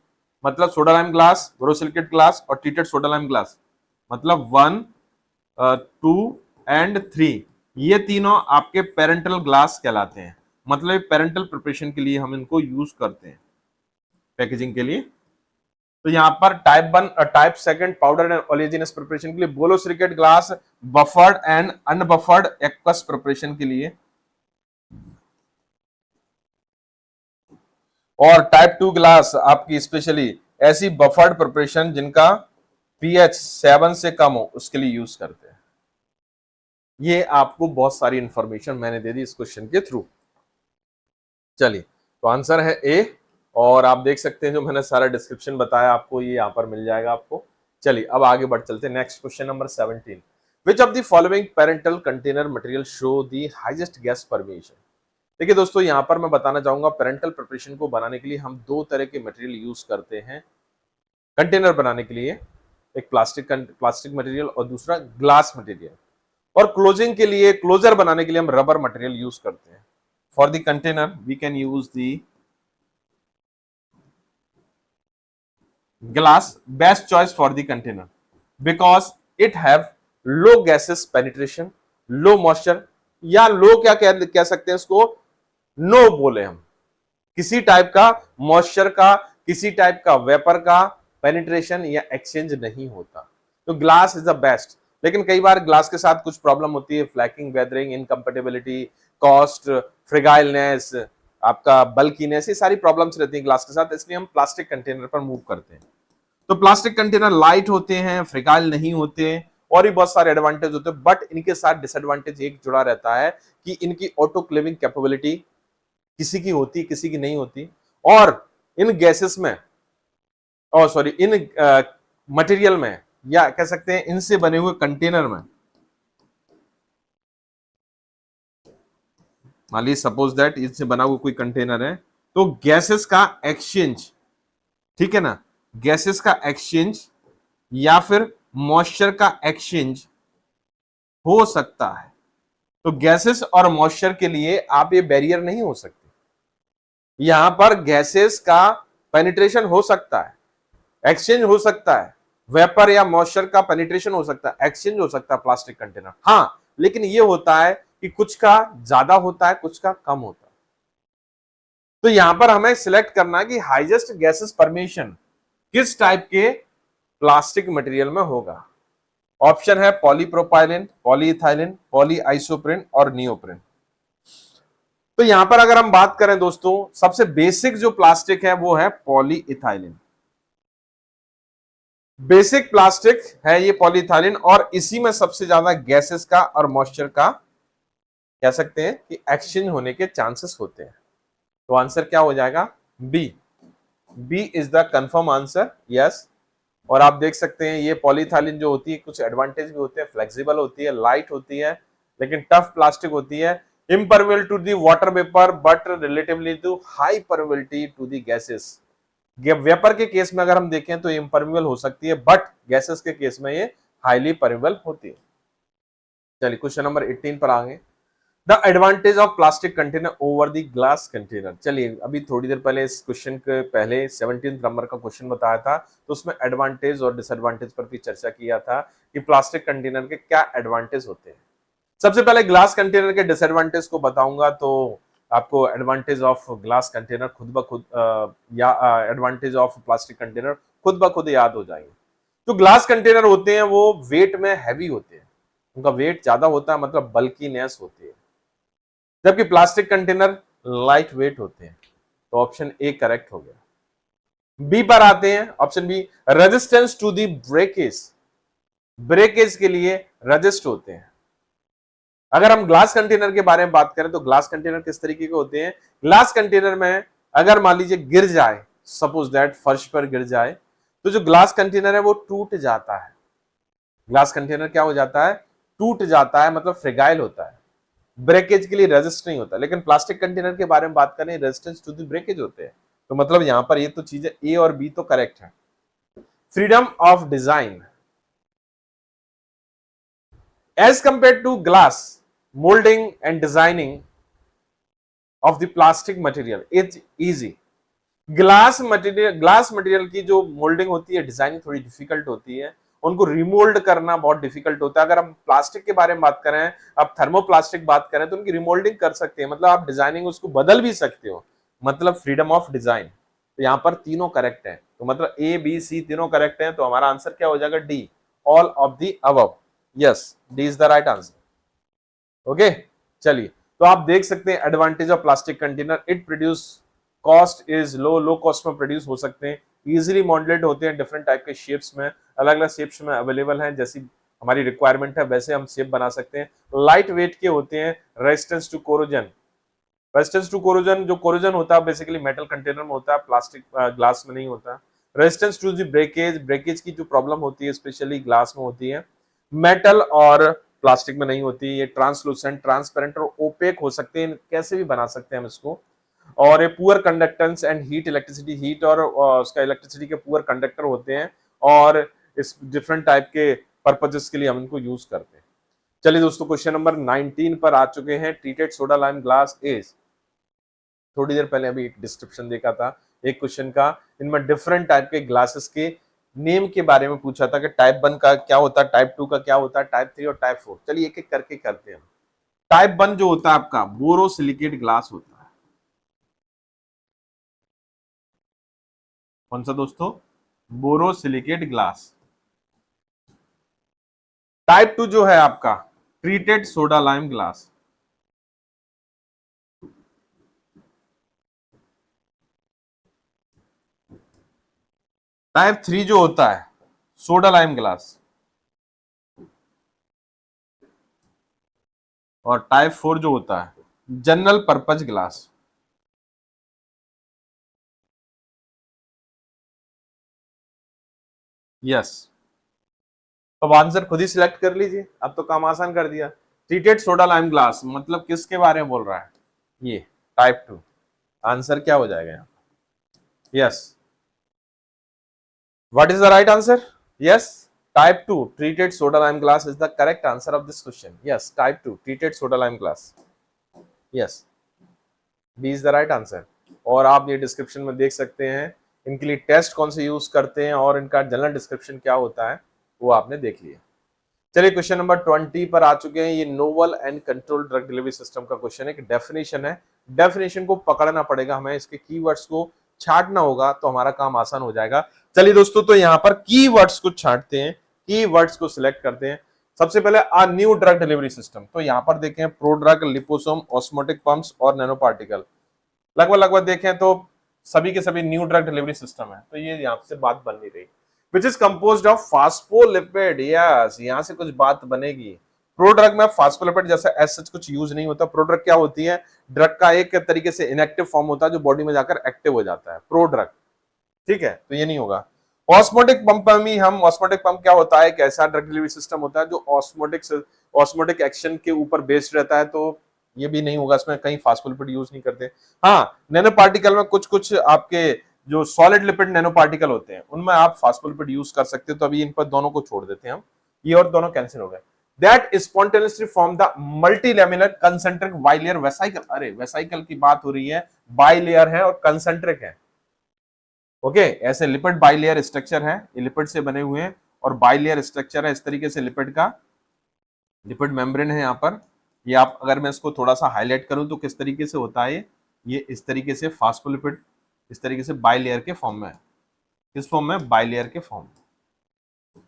मतलब soda lime glass, borosilicate glass और ट्रीटेड सोडा लाइम ग्लास, मतलब 1, 2 एंड 3, ये तीनों आपके पेरेंटल ग्लास कहलाते हैं। मतलब पेरेंटल प्रिपरेशन के लिए हम इनको यूज करते हैं, पैकेजिंग के लिए। तो यहाँ पर टाइप 1 और type 2 powder and oleaginous preparation के लिए, borosilicate glass buffered and unbuffered aqueous preparation के लिए, और टाइप 2 ग्लास आपकी स्पेशली ऐसी बफर्ड प्रिपरेशन जिनका पीएच 7 से कम हो उसके लिए यूज करते हैं। ये आपको बहुत सारी इंफॉर्मेशन मैंने दे दी इस क्वेश्चन के थ्रू। चलिए, तो आंसर है ए, और आप देख सकते हैं जो मैंने सारा डिस्क्रिप्शन बताया आपको ये यहाँ पर मिल जाएगा आपको। चलिए अब आगे बढ़ चलते हैं। Next question number 17, which of the following parental container material show the highest gas permission. देखिए दोस्तों, यहाँ पर मैं बताना चाहूंगा पेरेंटल प्रिपरेशन को बनाने के लिए हम दो तरह के मटेरियल यूज करते हैं। कंटेनर बनाने के लिए एक प्लास्टिक मटेरियल और दूसरा ग्लास मटेरियल, और क्लोजिंग के लिए, क्लोजर बनाने के लिए हम रबर मटेरियल यूज करते हैं। For the container we can use the glass, best choice for the container because it have low gases penetration, low moisture, या लो क्या कह सकते हैं इसको, नो बोले हम, किसी टाइप का मॉइस्चर का, किसी टाइप का वेपर का पेनिट्रेशन या एक्सचेंज नहीं होता। तो ग्लास इज द बेस्ट। लेकिन कई बार ग्लास के साथ कुछ प्रॉब्लम होती है, फ्लैकिंग, वेदरिंग, इनकम्पेटेबिलिटी, कॉस्ट, फ्रेगाइलनेस, आपका बल्कीनेस, ये सारी प्रॉब्लम्स रहती हैं ग्लास के साथ, इसलिए हम प्लास्टिक कंटेनर पर मूव करते हैं। तो प्लास्टिक कंटेनर लाइट होते हैं, फ्रिगाइल नहीं होते, और भी बहुत सारे एडवांटेज होते हैं, बट इनके साथ डिसएडवांटेज एक जुड़ा रहता है कि इनकी ऑटोक्लेविंग कैपेबिलिटी किसी की होती, किसी की नहीं होती, और इन गैसेस में, और सॉरी इन मटेरियल में, या कह सकते हैं इनसे बने हुए कंटेनर में, मान लीजिए सपोज दैट इससे बना हुआ कोई कंटेनर है, तो गैसेस का एक्सचेंज, ठीक है ना, गैसेस का एक्सचेंज या फिर मॉइस्चर का एक्सचेंज हो सकता है। तो गैसेस और मॉइस्चर के लिए आप ये बैरियर नहीं हो सकते। यहां पर गैसेस का पेनिट्रेशन हो सकता है, एक्सचेंज हो सकता है, वेपर या मॉइस्चर का पेनिट्रेशन हो सकता है, एक्सचेंज हो सकता है प्लास्टिक कंटेनर, हाँ, लेकिन ये होता है कि कुछ का ज्यादा होता है, कुछ का कम होता है। तो यहां पर हमें सिलेक्ट करना है कि हाईएस्ट गैसेस परमिशन किस टाइप के प्लास्टिक मटेरियल में होगा। ऑप्शन है पॉलीप्रोपाइलिन, पॉलीइथाइलिन, पॉलीआइसोप्रीन और नियोप्रीन। तो यहां पर अगर हम बात करें दोस्तों, सबसे बेसिक जो प्लास्टिक है वो है पॉलीइथाइलिन। बेसिक प्लास्टिक है ये पॉलीइथाइलिन, और इसी में सबसे ज्यादा गैसेस का और मॉइस्चर का कह सकते हैं कि एक्सचेंज होने के चांसेस होते हैं। तो आंसर क्या हो जाएगा? B. B is the confirm answer, yes. और आप देख सकते हैं ये पॉलीथाइलिन जो होती है, कुछ एडवांटेज भी होते हैं, फ्लेक्सिबल होती है, लाइट होती है, लेकिन टफ प्लास्टिक होती है, impermeable to the water vapour but relatively to high permeability to the gases. Vapour के केस में अगर हम देखें तो इम्परमेबल हो सकती है, बट गैसेस के केस में ये हाईली परमेबल होती है। चलिए क्वेश्चन नंबर 18 पर आगे। The advantage of plastic container over the glass container. चलिए अभी थोड़ी देर पहले इस क्वेश्चन के पहले 17 नंबर का क्वेश्चन बताया था, तो उसमें एडवांटेज और डिसएडवांटेज पर भी चर्चा किया था कि प्लास्टिक कंटेनर के क्या एडवांटेज होते हैं। सबसे पहले ग्लास कंटेनर के डिसएडवांटेज को बताऊंगा, तो आपको एडवांटेज ऑफ ग्लास कंटेनर खुद ब खुद या एडवांटेज ऑफ प्लास्टिक कंटेनर खुद ब खुद याद हो जाएंगे। जो ग्लास कंटेनर होते हैं वो वेट में हैवी होते हैं, उनका वेट ज्यादा होता है, मतलब बल्कीनेस होती है, जबकि प्लास्टिक कंटेनर लाइट वेट होते हैं। तो ऑप्शन ए करेक्ट हो गया। बी पर आते हैं, option B, resistance to the breakage. Breakage के लिए रजिस्ट होते हैं। अगर हम ग्लास कंटेनर के बारे में बात करें तो ग्लास कंटेनर किस तरीके के होते हैं? ग्लास कंटेनर में अगर मान लीजिए गिर जाए, सपोज दैट फर्श पर गिर जाए, तो जो ग्लास कंटेनर है वो टूट जाता है। ग्लास कंटेनर क्या हो जाता है? टूट जाता है, मतलब फ्रेगाइल होता है, ब्रेकेज के लिए रेजिस्ट नहीं होता। लेकिन प्लास्टिक कंटेनर के बारे में बात करें, रेजिस्टेंस टू द ब्रेकेज होते हैं। तो मतलब यहां पर ये तो चीजें ए और बी तो करेक्ट है। Freedom of design as compare to glass, moulding and designing of the plastic material is easy. Glass material की जो मोल्डिंग होती है, डिजाइनिंग थोड़ी डिफिकल्ट होती है, उनको रिमोल्ड करना बहुत डिफिकल्ट होता है। अगर हम प्लास्टिक के बारे में बात करें, आप थर्मोप्लास्टिक बात करें, तो उनकी रिमोल्डिंग कर सकते हैं, मतलब आप डिजाइनिंग उसको बदल भी सकते हो, मतलब फ्रीडम ऑफ डिजाइन। तो यहाँ पर तीनों करेक्ट है, तो मतलब ए बी सी तीनों करेक्ट है, तो हमारा आंसर क्या हो जाएगा? D, all of the above. Yes, D is the right answer. Okay, चलिए तो आप देख सकते हैं advantage of plastic container, it produce cost is low, low cost में प्रोड्यूस हो सकते हैं, इजीली मॉडलेट होते हैं, डिफरेंट टाइप के शेप्स में, अलग अलग शेप्स में अवेलेबल हैं, जैसी हमारी रिक्वायरमेंट है वैसे हम शेप बना सकते हैं। लाइट वेट के होते हैं, resistance to corrosion. Resistance to corrosion, जो कोरोजन होता है बेसिकली मेटल कंटेनर में होता है, प्लास्टिक ग्लास में नहीं होता। Resistance to the breakage, breakage की जो प्रॉब्लम होती है स्पेशली ग्लास में होती है, मेटल और प्लास्टिक में नहीं होती। ये ट्रांसलूसेंट, ट्रांसपेरेंट और ओपेक हो सकते हैं, कैसे भी बना सकते हैं हम इसको। और ये poor conductance and heat, electricity heat और उसका इलेक्ट्रिसिटी के पुअर कंडक्टर होते हैं, और इस डिफरेंट टाइप के पर्पजेस के लिए हम इनको यूज करते हैं। चलिए दोस्तों क्वेश्चन नंबर 19 पर आ चुके हैं। Treated soda lime glass is, थोड़ी देर पहले अभी एक डिस्क्रिप्शन देखा था एक क्वेश्चन का, इनमें डिफरेंट टाइप के ग्लासेस के नेम के बारे में पूछा था कि टाइप 1 का क्या होता है, टाइप 2 का क्या होता है, टाइप 3 और टाइप 4। चलिए एक एक करके करते हैं। टाइप 1 जो होता है आपका बोरोसिलिकेट ग्लास होता है। कौन सा दोस्तों? Borosilicate glass. टाइप 2 जो है आपका treated soda lime glass. Type 3 जो होता है सोडा लाइम ग्लास। और टाइप 4 जो होता है जनरल पर्पज ग्लास। यस, अब आंसर खुद ही सिलेक्ट कर लीजिए, अब तो काम आसान कर दिया। ट्रीटेड सोडा लाइम ग्लास मतलब किसके बारे में बोल रहा है? ये टाइप 2। आंसर क्या हो जाएगा यहाँ? Yes, what is the right answer? Yes, type 2 treated soda lime glass is the correct answer of this question. Yes, type 2 treated soda lime glass. Yes, B is the right answer. और आप ये description में देख सकते हैं इनके लिए test कौन से यूज करते हैं और इनका जनरल डिस्क्रिप्शन क्या होता है वो आपने देख लिया। चलिए क्वेश्चन नंबर 20 पर आ चुके हैं। ये novel and control drug delivery system का क्वेश्चन है, एक डेफिनेशन है। डेफिनेशन को पकड़ना पड़ेगा हमें, इसके कीवर्ड्स को छांटना होगा तो हमारा काम आसान हो जाएगा। चलिए दोस्तों, तो यहाँ पर कीवर्ड्स को छांटते हैं, कीवर्ड्स को सिलेक्ट करते हैं। सबसे पहले आ न्यू ड्रग डिलीवरी सिस्टम, तो यहाँ पर देखें प्रोड्रग, लिपोसोम, ऑस्मोटिक पंप्स और नैनो पार्टिकल। लगभग देखें तो सभी के सभी न्यू ड्रग डिलीवरी सिस्टम है, तो ये यहाँ से बात बन नहीं रही। Which is composed of phospholipid. Yes, यहां से कुछ बात बनेगी। प्रोड्रग में फास्फोलिपिड जैसा एज सच कुछ यूज नहीं होता। प्रोड्रग क्या होती है? ड्रग का एक तरीके से इनएक्टिव फॉर्म होता है जो बॉडी में जाकर एक्टिव हो जाता है, प्रोड्रग। ठीक है, तो ये नहीं होगा। ऑस्मोटिक पंप में हम, ऑस्मोटिक पंप क्या होता है? एक ऐसा ड्रग डिलीवरी सिस्टम होता है जो ऑस्मोटिक एक्शन के ऊपर बेस्ड रहता है, तो ये भी नहीं होगा, इसमें कहीं फास्फोलिपिड यूज नहीं करते। हाँ, नैनो पार्टिकल में कुछ कुछ आपके जो सॉलिड लिपिड नैनो पार्टिकल होते हैं उनमें आप फास्फोलिपिड यूज कर सकते हो। तो अभी इन पर दोनों को छोड़ देते हैं हम, ये और दोनों कैंसिल हो गए। That spontaneously form the multilamellar concentric bilayer vesicle. अरे वेसाइकल की बात हो रही है, बाइलेयर है और कंसेंट्रिक है। ओके, ऐसे लिपिड बाइलेयर स्ट्रक्चर है, ये लिपिड से बने हुए हैं और बाइलेयर स्ट्रक्चर है। इस तरीके से लिपिड का लिपिड मेम्ब्रेन है यहाँ पर। ये आप अगर मैं इसको थोड़ा सा हाईलाइट करूं तो किस तरीके से होता है ये इस तरीके से फास्फोलिपिड इस तरीके से बाइलेयर के फॉर्म में है। किस फॉर्म में? बाइलेयर के फॉर्म में।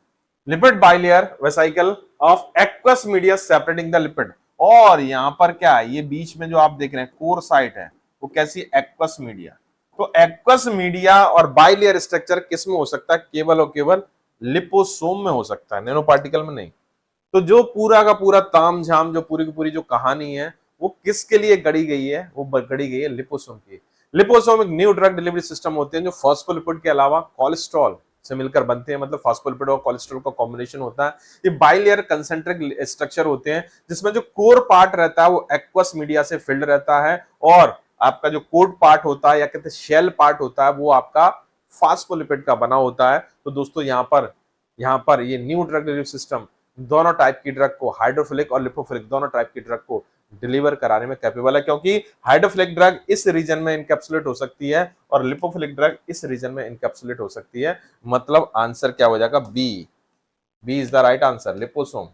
Lipid bilayer vesicle of aqueous media separating the lipid. और यहाँ पर क्या है, ये बीच में जो आप देख रहे हैं कोर साइट है, वो कैसी? Aqueous media. तो एक्वस मीडिया और बाइलेयर स्ट्रक्चर किस में हो सकता है? केवल और केवल लिपोसोम में हो सकता है, नैनो पार्टिकल में नहीं। तो जो पूरा का पूरा तामझाम, जो पूरी की पूरी जो कहानी है, वो किसके लिए गढ़ी गई है? वो गढ़ी गई है लिपोसोम की। लिपोसोम एक न्यू ड्रग डिलीवरी सिस्टम होते हैं जो फॉस्फोलिपिड के अलावा कोलेस्ट्रॉल से मिलकर बनते हैं, मतलब फॉस्फोलिपिड और कोलेस्ट्रॉल का कॉम्बिनेशन होता है। ये बाइलेयर कंसेंट्रिक स्ट्रक्चर होते हैं जिसमें जो कोर पार्ट रहता है वो एक्वस मीडिया से फिल्ड रहता है और आपका जो कोट पार्ट होता है या कहते हैं शेल पार्ट होता है वो आपका फास्फोलिपिड का बना होता है। तो दोस्तों यहाँ पर ये न्यू ड्रग डिलीवरी सिस्टम दोनों टाइप की ड्रग को, हाइड्रोफिलिक और लिपोफिलिक दोनों टाइप की ड्रग को डिलीवर कराने में कैपेबल है, क्योंकि हाइड्रोफिलिक ड्रग इस रीजन में इनकैप्सुलेट हो सकती है और लिपोफिलिक ड्रग इस रीजन में इनकैप्सुलेट हो सकती है। मतलब आंसर क्या हो जाएगा? B. B is the right answer, liposome.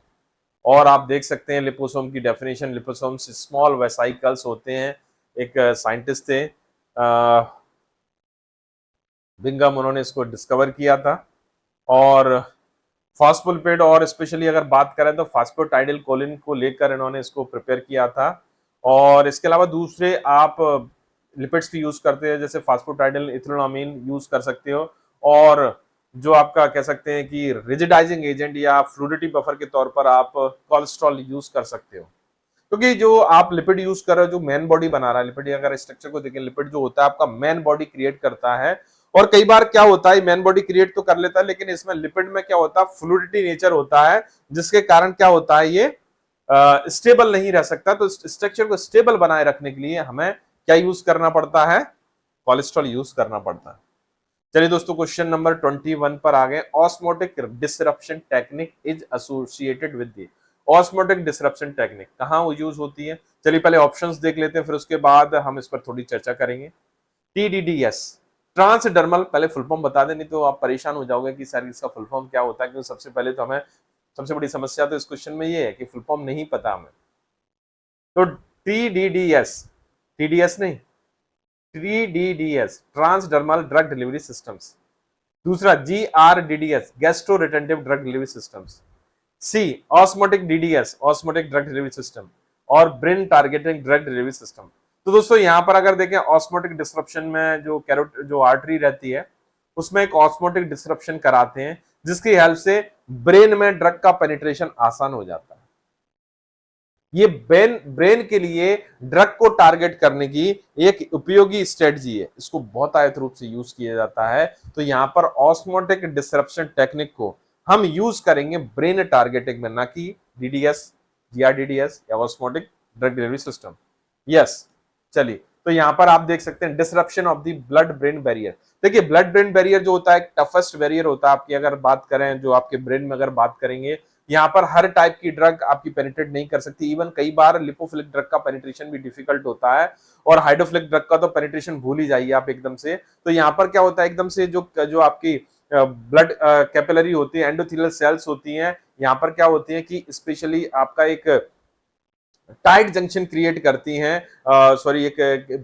और आप देख सकते हैं लिपोसोम की डेफिनेशन, लिपोसोम स्मॉल वेसाइकल्स होते हैं। एक साइंटिस्ट थे बिंगम, उन्होंने इसको डिस्कवर किया था। और फॉस्फोलिपिड और स्पेशली अगर बात करें तो फास्फोटाइडिल कोलिन को लेकर इन्होंने इसको प्रिपेयर किया था। और इसके अलावा दूसरे आप लिपिड्स भी यूज करते हैं, जैसे फास्फोटाइडिल इथेनोलामीन यूज कर सकते हो। और जो आपका कह सकते हैं कि रिजिडाइजिंग एजेंट या फ्लूइडिटी बफर के तौर पर आप कोलेस्ट्रॉल यूज कर सकते हो, क्योंकि जो आप लिपिड यूज कर रहे हो, जो मेन बॉडी बना रहा है लिपिड, अगर स्ट्रक्चर को देखें, लिपिड जो होता है आपका मेन बॉडी क्रिएट करता है। और कई बार क्या होता है, मेन बॉडी क्रिएट तो कर लेता है, लेकिन इसमें लिपिड में क्या होता है, फ्लूइडिटी नेचर होता है, जिसके कारण क्या होता है, ये स्टेबल नहीं रह सकता। तो स्ट्रक्चर को स्टेबल बनाए रखने के लिए हमें क्या यूज करना पड़ता है? कोलेस्ट्रॉल यूज करना पड़ता है। चलिए दोस्तों, क्वेश्चन नंबर 21 पर आ गए। Osmotic disruption technique is associated with the. Osmotic disruption technique कहां यूज होती है? चलिए पहले ऑप्शंस देख लेते हैं, फिर उसके बाद हम इस पर थोड़ी चर्चा करेंगे। TDDS ट्रांसडर्मल, पहले फुल फॉर्म बता दें, नहीं तो आप परेशान हो जाओगे कि सर इसका फुल फॉर्म क्या होता है, क्योंकि सबसे पहले तो हमें सबसे बड़ी समस्या तो इस क्वेश्चन में ये है कि फुल फॉर्म नहीं पता हमें। तो TDDS, TDS नहीं, TDDS transdermal drug delivery systems. दूसरा GRDDS gastro retentive drug delivery systems. C osmotic DDS osmotic drug delivery system. और brain targeting drug delivery system. तो दोस्तों यहाँ पर अगर देखें, ऑस्मोटिक डिसरप्शन में जो आर्टरी रहती है उसमें एक ऑस्मोटिक डिसरप्शन कराते हैं, जिसकी हेल्प से ब्रेन में ड्रग का पेनिट्रेशन आसान हो जाता है। ये ब्रेन के लिए ड्रग को टारगेट करने की एक उपयोगी स्ट्रेटजी है, इसको बहुत आयत रूप से यूज किया जाता है। तो यहाँ पर ऑस्मोटिक डिसरप्शन टेक्निक को हम यूज करेंगे ब्रेन टारगेटिंग में, ना कि DDS, GRDDS या osmotic drug delivery system. Yes, चलिए, तो यहां पर आप देख सकते हैं disruption of the blood brain barrier. देखिए, ब्लड ब्रेन बैरियर जो होता है एक टफेस्ट बैरियर होता है आपकी, अगर बात करें जो आपके ब्रेन में अगर बात करेंगे, यहाँ पर हर टाइप की ड्रग आपकी पेनिट्रेट नहीं कर सकती। इवन कई बार लिपोफिलिक ड्रग का पेनिट्रेशन भी डिफिकल्ट होता है, और हाइड्रोफिलिक ड्रग का तो पेनिट्रेशन भूल ही जाइए आप एकदम से। तो यहाँ पर क्या होता है, एकदम से जो आपकी ब्लड कैपिलरी होती है, एंडोथेलियल सेल्स होती हैं, यहाँ पर क्या होती है कि स्पेशली आपका एक टाइट जंक्शन क्रिएट करती हैं, सॉरी एक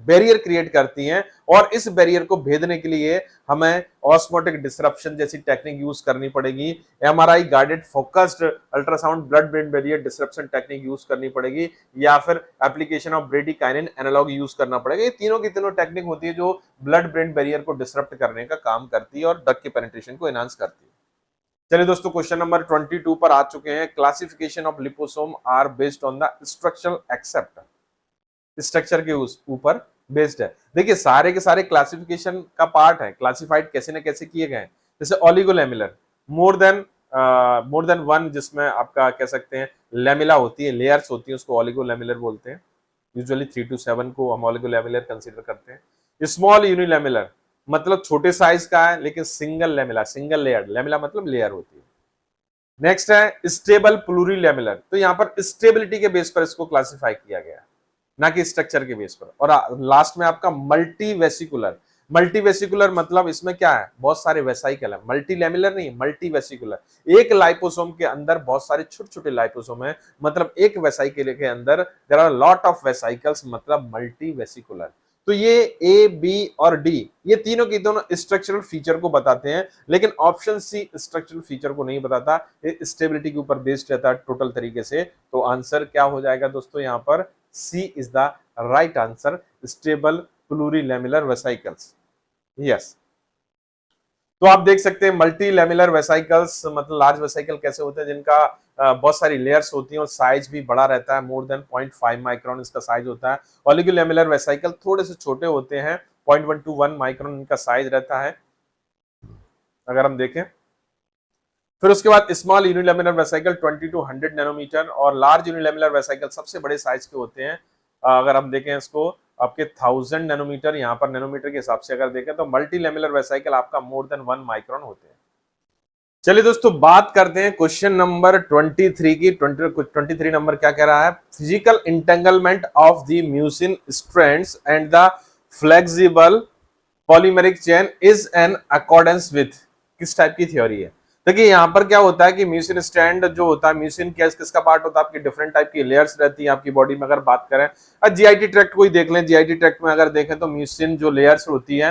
बैरियर क्रिएट करती हैं, और इस बैरियर को भेदने के लिए हमें ऑस्मोटिक डिसरप्शन जैसी टेक्निक यूज करनी पड़ेगी। MRI guided focused ultrasound blood brain barrier disruption technique use करनी पड़ेगी, या फिर application of bradykinin analogue use करना पड़ेगा। ये तीनों की तीनों टेक्निक होती है जो ब्लड ब्रेन बैरियर को डिसरप्ट करने का काम करती है और ड्रग के पेनिट्रेशन को एनहांस करती है। चलिए दोस्तों, क्वेश्चन नंबर 22 पर आ चुके हैं। Classification of liposome are based on the structural aspect, structure के ऊपर बेस्ड है। देखिए, सारे के सारे क्लासिफिकेशन का पार्ट है, क्लासिफाइड कैसे न कैसे किए गए हैं। जैसे ओलिगोलेमुलर, मोर देन वन, जिसमें आपका कह सकते हैं लेमिला होती है, लेयर्स होती है, उसको ओलिगोलेमुलर बोलते हैं। यूजुअली 3 to 7 को हम ओलिगोलेमुलर कंसीडर करते हैं। स्मॉल यूनिलेमुलर, मतलब छोटे साइज का है, लेकिन single lamella, single layer, lamella मतलब लेयर होती है। नेक्स्ट है स्टेबल प्लूरीलेमिलर, तो यहां पर स्टेबिलिटी के बेस पर इसको क्लासिफाई किया गया है, ना कि स्ट्रक्चर के बेस पर। और लास्ट में आपका मल्टी वेसिकुलर, मल्टी वेसिकुलर मतलब इसमें क्या है, बहुत सारे वेसाइकल है, मल्टी लेमिलर नहीं, मल्टी वेसिकुलर। एक लाइपोसोम के अंदर बहुत सारे छोटे छोटे लाइपोसोम है, मतलब एक वेसाइकल के अंदर there are lot of vesicles, मतलब मल्टी वेसिकुलर। तो ये ए बी और डी ये तीनों की दोनों स्ट्रक्चरल फीचर को बताते हैं, लेकिन ऑप्शन सी स्ट्रक्चरल फीचर को नहीं बताता, ये स्टेबिलिटी के ऊपर बेस्ड रहता है टोटल तरीके से। तो आंसर क्या हो जाएगा दोस्तों, यहाँ पर C is the right answer, stable plurilamellar vesicles. Yes, तो आप देख सकते हैं मल्टी लेमिलर वेसाइकल्स मतलब लार्ज वेसाइकल कैसे होते हैं, जिनका बहुत सारी लेयर्स होती हैं और साइज भी बड़ा रहता है, मोर देन 0.5 माइक्रोन इसका साइज होता है। ओलिगोलेमिलर वेसाइकल थोड़े से छोटे होते हैं, 0.1 to 1 माइक्रोन इनका साइज रहता है अगर हम देखें। फिर उसके बाद स्मॉल यूनिलेमिनर वेसाइकल 20 to 100 नैनोमीटर, और लार्ज यूनिलेमिनर वेसाइकल सबसे बड़े साइज के होते हैं। अगर हम देखें इसको आपके 1000 नैनोमीटर, यहाँ पर नैनोमीटर के हिसाब से अगर देखें तो मल्टी लेमिलर वेसाइकल आपका मोर देन 1 माइक्रोन होते हैं। चलिए दोस्तों बात करते हैं क्वेश्चन नंबर 23 की। 23 नंबर क्या कह रहा है, physical entanglement of the mucin strands and the flexible polymeric chain is an accordance with, किस टाइप की थ्योरी है। देखिए यहाँ पर क्या होता है कि म्यूसिन स्ट्रैंड जो होता है, म्यूसिन किसका पार्ट होता है, आपकी डिफरेंट टाइप की लेयर्स रहती है आपकी बॉडी में। अगर बात करें जीआईटी ट्रैक्ट को ही देख लें, जीआईटी ट्रैक्ट में अगर देखें तो म्यूसिन जो लेयर्स होती है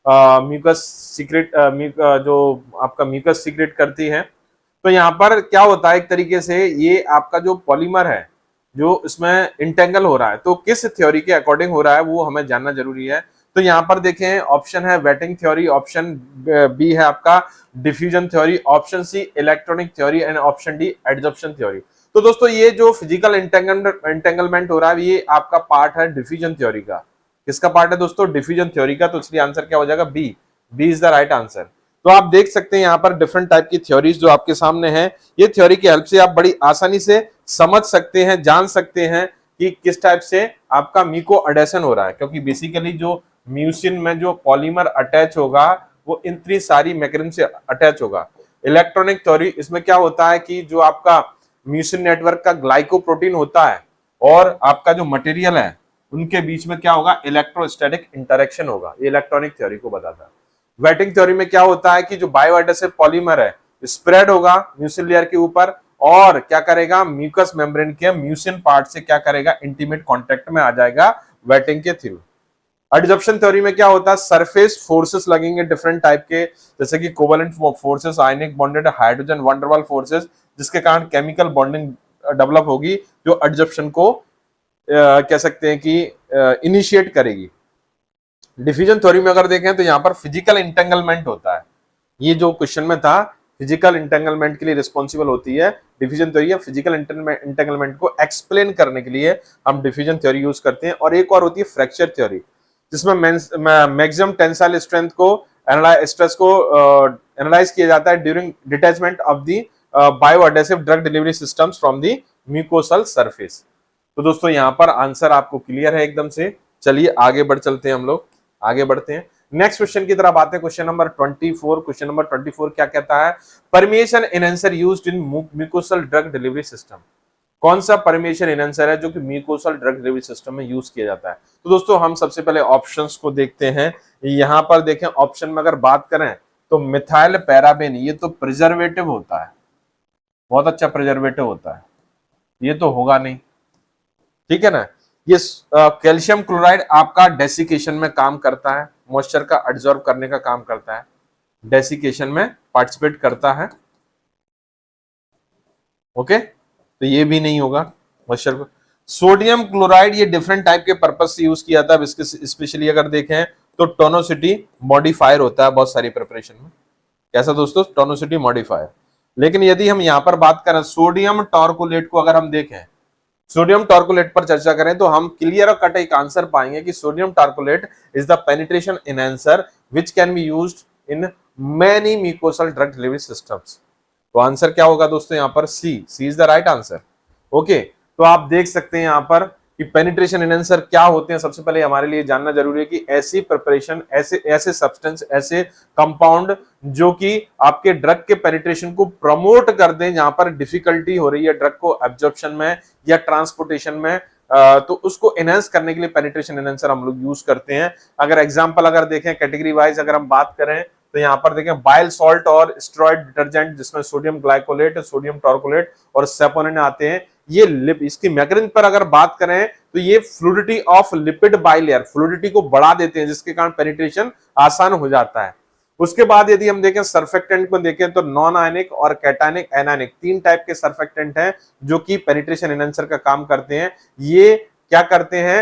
म्यूकस सीक्रेट, जो आपका म्यूकस सीक्रेट करती है। तो यहाँ पर क्या होता है, एक तरीके से ये आपका जो पॉलीमर है जो इसमें इंटेंगल हो रहा है, तो किस थ्योरी के अकॉर्डिंग हो रहा है वो हमें जानना जरूरी है। तो यहाँ पर देखें ऑप्शन है वेटिंग थ्योरी, ऑप्शन बी है आपका diffusion theory, option C electronic theory and option D adsorption theory. तो दोस्तों ये जो फिजिकल इंटेंगलमेंट हो रहा है ये आपका पार्ट है डिफ्यूजन थ्योरी का। किसका पार्ट है दोस्तों, डिफ्यूजन थ्योरी का। तो इसलिए आंसर क्या हो जाएगा, B, B is the right answer. तो आप देख सकते हैं यहाँ पर डिफरेंट टाइप की थ्योरीज जो आपके सामने है, ये थ्योरी की हेल्प से आप बड़ी आसानी से समझ सकते हैं, जान सकते हैं कि किस टाइप से आपका म्यूको अडेशन हो रहा है, क्योंकि बेसिकली जो म्यूसिन में जो पॉलीमर अटैच होगा वो इतनी सारी मैकेनिज्म से अटैच होगा। इलेक्ट्रॉनिक थ्योरी इसमें क्या होता है कि जो आपका म्यूसिन नेटवर्क का ग्लाइकोप्रोटीन होता है और आपका जो मटेरियल है उनके बीच में क्या होगा, इलेक्ट्रोस्टैटिक इंटरेक्शन होगा, ये इलेक्ट्रॉनिक थ्योरी को बताता है। वेटिंग थ्योरी में क्या होता है कि जो बायोएडेसिव पॉलीमर है स्प्रेड होगा म्यूसिन लेयर के ऊपर और क्या करेगा, म्यूकस मेम्ब्रेन के म्यूसिन पार्ट से क्या करेगा, इंटीमेट कांटेक्ट में आ जाएगा वेटिंग के थ्रू। एडजॉर्प्शन थ्योरी में क्या होता है, सरफेस फोर्सेस लगेंगे डिफरेंट टाइप के, जैसे कि covalent forces, ionic bonded, hydrogen van der Waals forces, जिसके कारण केमिकल बॉन्डिंग डेवलप होगी जो एडजॉर्प्शन को कह सकते हैं कि इनिशिएट करेगी। डिफ्यूजन थ्योरी में अगर देखें तो यहाँ पर फिजिकल इंटेंगलमेंट होता है, ये जो क्वेश्चन में था फिजिकल इंटेंगलमेंट के लिए रिस्पॉन्सिबल होती है डिफ्यूजन थ्योरी। फिजिकल इंटेंगलमेंट को एक्सप्लेन करने के लिए हम डिफ्यूजन थ्योरी यूज करते हैं। और एक और होती है फ्रैक्चर थ्योरी, जिसमें मैक्सिमम टेंसाइल स्ट्रेंथ को स्ट्रेस को एनालाइज किया जाता है during detachment of the bioadhesive drug delivery systems from the mucosal surface. तो दोस्तों यहाँ पर आंसर आपको क्लियर है एकदम से। चलिए आगे बढ़ चलते हैं, हम लोग आगे बढ़ते हैं नेक्स्ट क्वेश्चन की तरफ आते हैं। Question number 24। क्वेश्चन नंबर 24 क्या कहता है, permeation enhancer used in mucosal drug delivery system. कौन सा परमिएशन एनहांसर है जो कि म्यूकोसल ड्रग डिलीवरी सिस्टम में यूज किया जाता है। तो दोस्तों हम सबसे पहले ऑप्शंस को देखते हैं। यहाँ पर देखें ऑप्शन में अगर बात करें तो मिथाइल पैराबेन, ये तो प्रिजर्वेटिव होता है, बहुत अच्छा प्रिजर्वेटिव होता है, ये तो होगा नहीं, ठीक है ना। ये कैल्शियम क्लोराइड आपका डेसिकेशन में काम करता है, मॉइस्चर का एब्जॉर्ब करने का काम करता है, डेसिकेशन में पार्टिसिपेट करता है। ओके, तो ये भी नहीं होगा मॉइस्चर को। सोडियम क्लोराइड ये डिफरेंट टाइप के पर्पस से यूज किया था, स्पेशली अगर देखें तो टोनोसिटी मॉडिफायर होता है बहुत सारी प्रिपरेशन में। कैसा दोस्तों, टोनोसिटी मॉडिफायर। लेकिन यदि हम यहां पर बात करें सोडियम टॉर्कोलेट को, अगर हम देखें सोडियम टॉर्कोलेट पर चर्चा करें तो हम क्लियर और कट एक आंसर पाएंगे कि sodium taurocholate is the penetration enhancer which can be used in many mucosal drug delivery systems. तो आंसर क्या होगा दोस्तों यहाँ पर C, C is the right answer. Okay, तो आप देख सकते हैं यहाँ पर कि पेनिट्रेशन एनहांसर क्या होते हैं, सबसे पहले हमारे लिए जानना जरूरी है कि ऐसी प्रिपरेशन, ऐसे ऐसे सब्सटेंस, ऐसे कंपाउंड जो कि आपके ड्रग के पेनिट्रेशन को प्रमोट कर दें, जहां पर डिफिकल्टी हो रही है ड्रग को एब्जॉर्प्शन में या ट्रांसपोर्टेशन में, तो उसको एनहांस करने के लिए पेनिट्रेशन एनहांसर हम लोग यूज करते हैं। अगर एग्जांपल अगर देखें कैटेगरी वाइज अगर हम बात करें तो यहाँ पर देखें बाइल सॉल्ट और स्टेरॉइड डिटर्जेंट जिसमें सोडियम ग्लाइकोलेट, सोडियम टॉर्कोलेट और सेपोनिन आते हैं। ये इसकी मैकेनिज्म पर अगर बात करें तो ये fluidity of lipid bilayer, fluidity को बढ़ा देते हैं जिसके कारण पेनिट्रेशन आसान हो जाता है। उसके बाद यदि हम देखें सर्फेक्टेंट को देखें तो नॉन आयनिक और कैटायनिक, एनायनिक, तीन टाइप के सर्फेक्टेंट हैं जो कि पेनिट्रेशन एनहांसर का काम करते हैं। ये क्या करते हैं,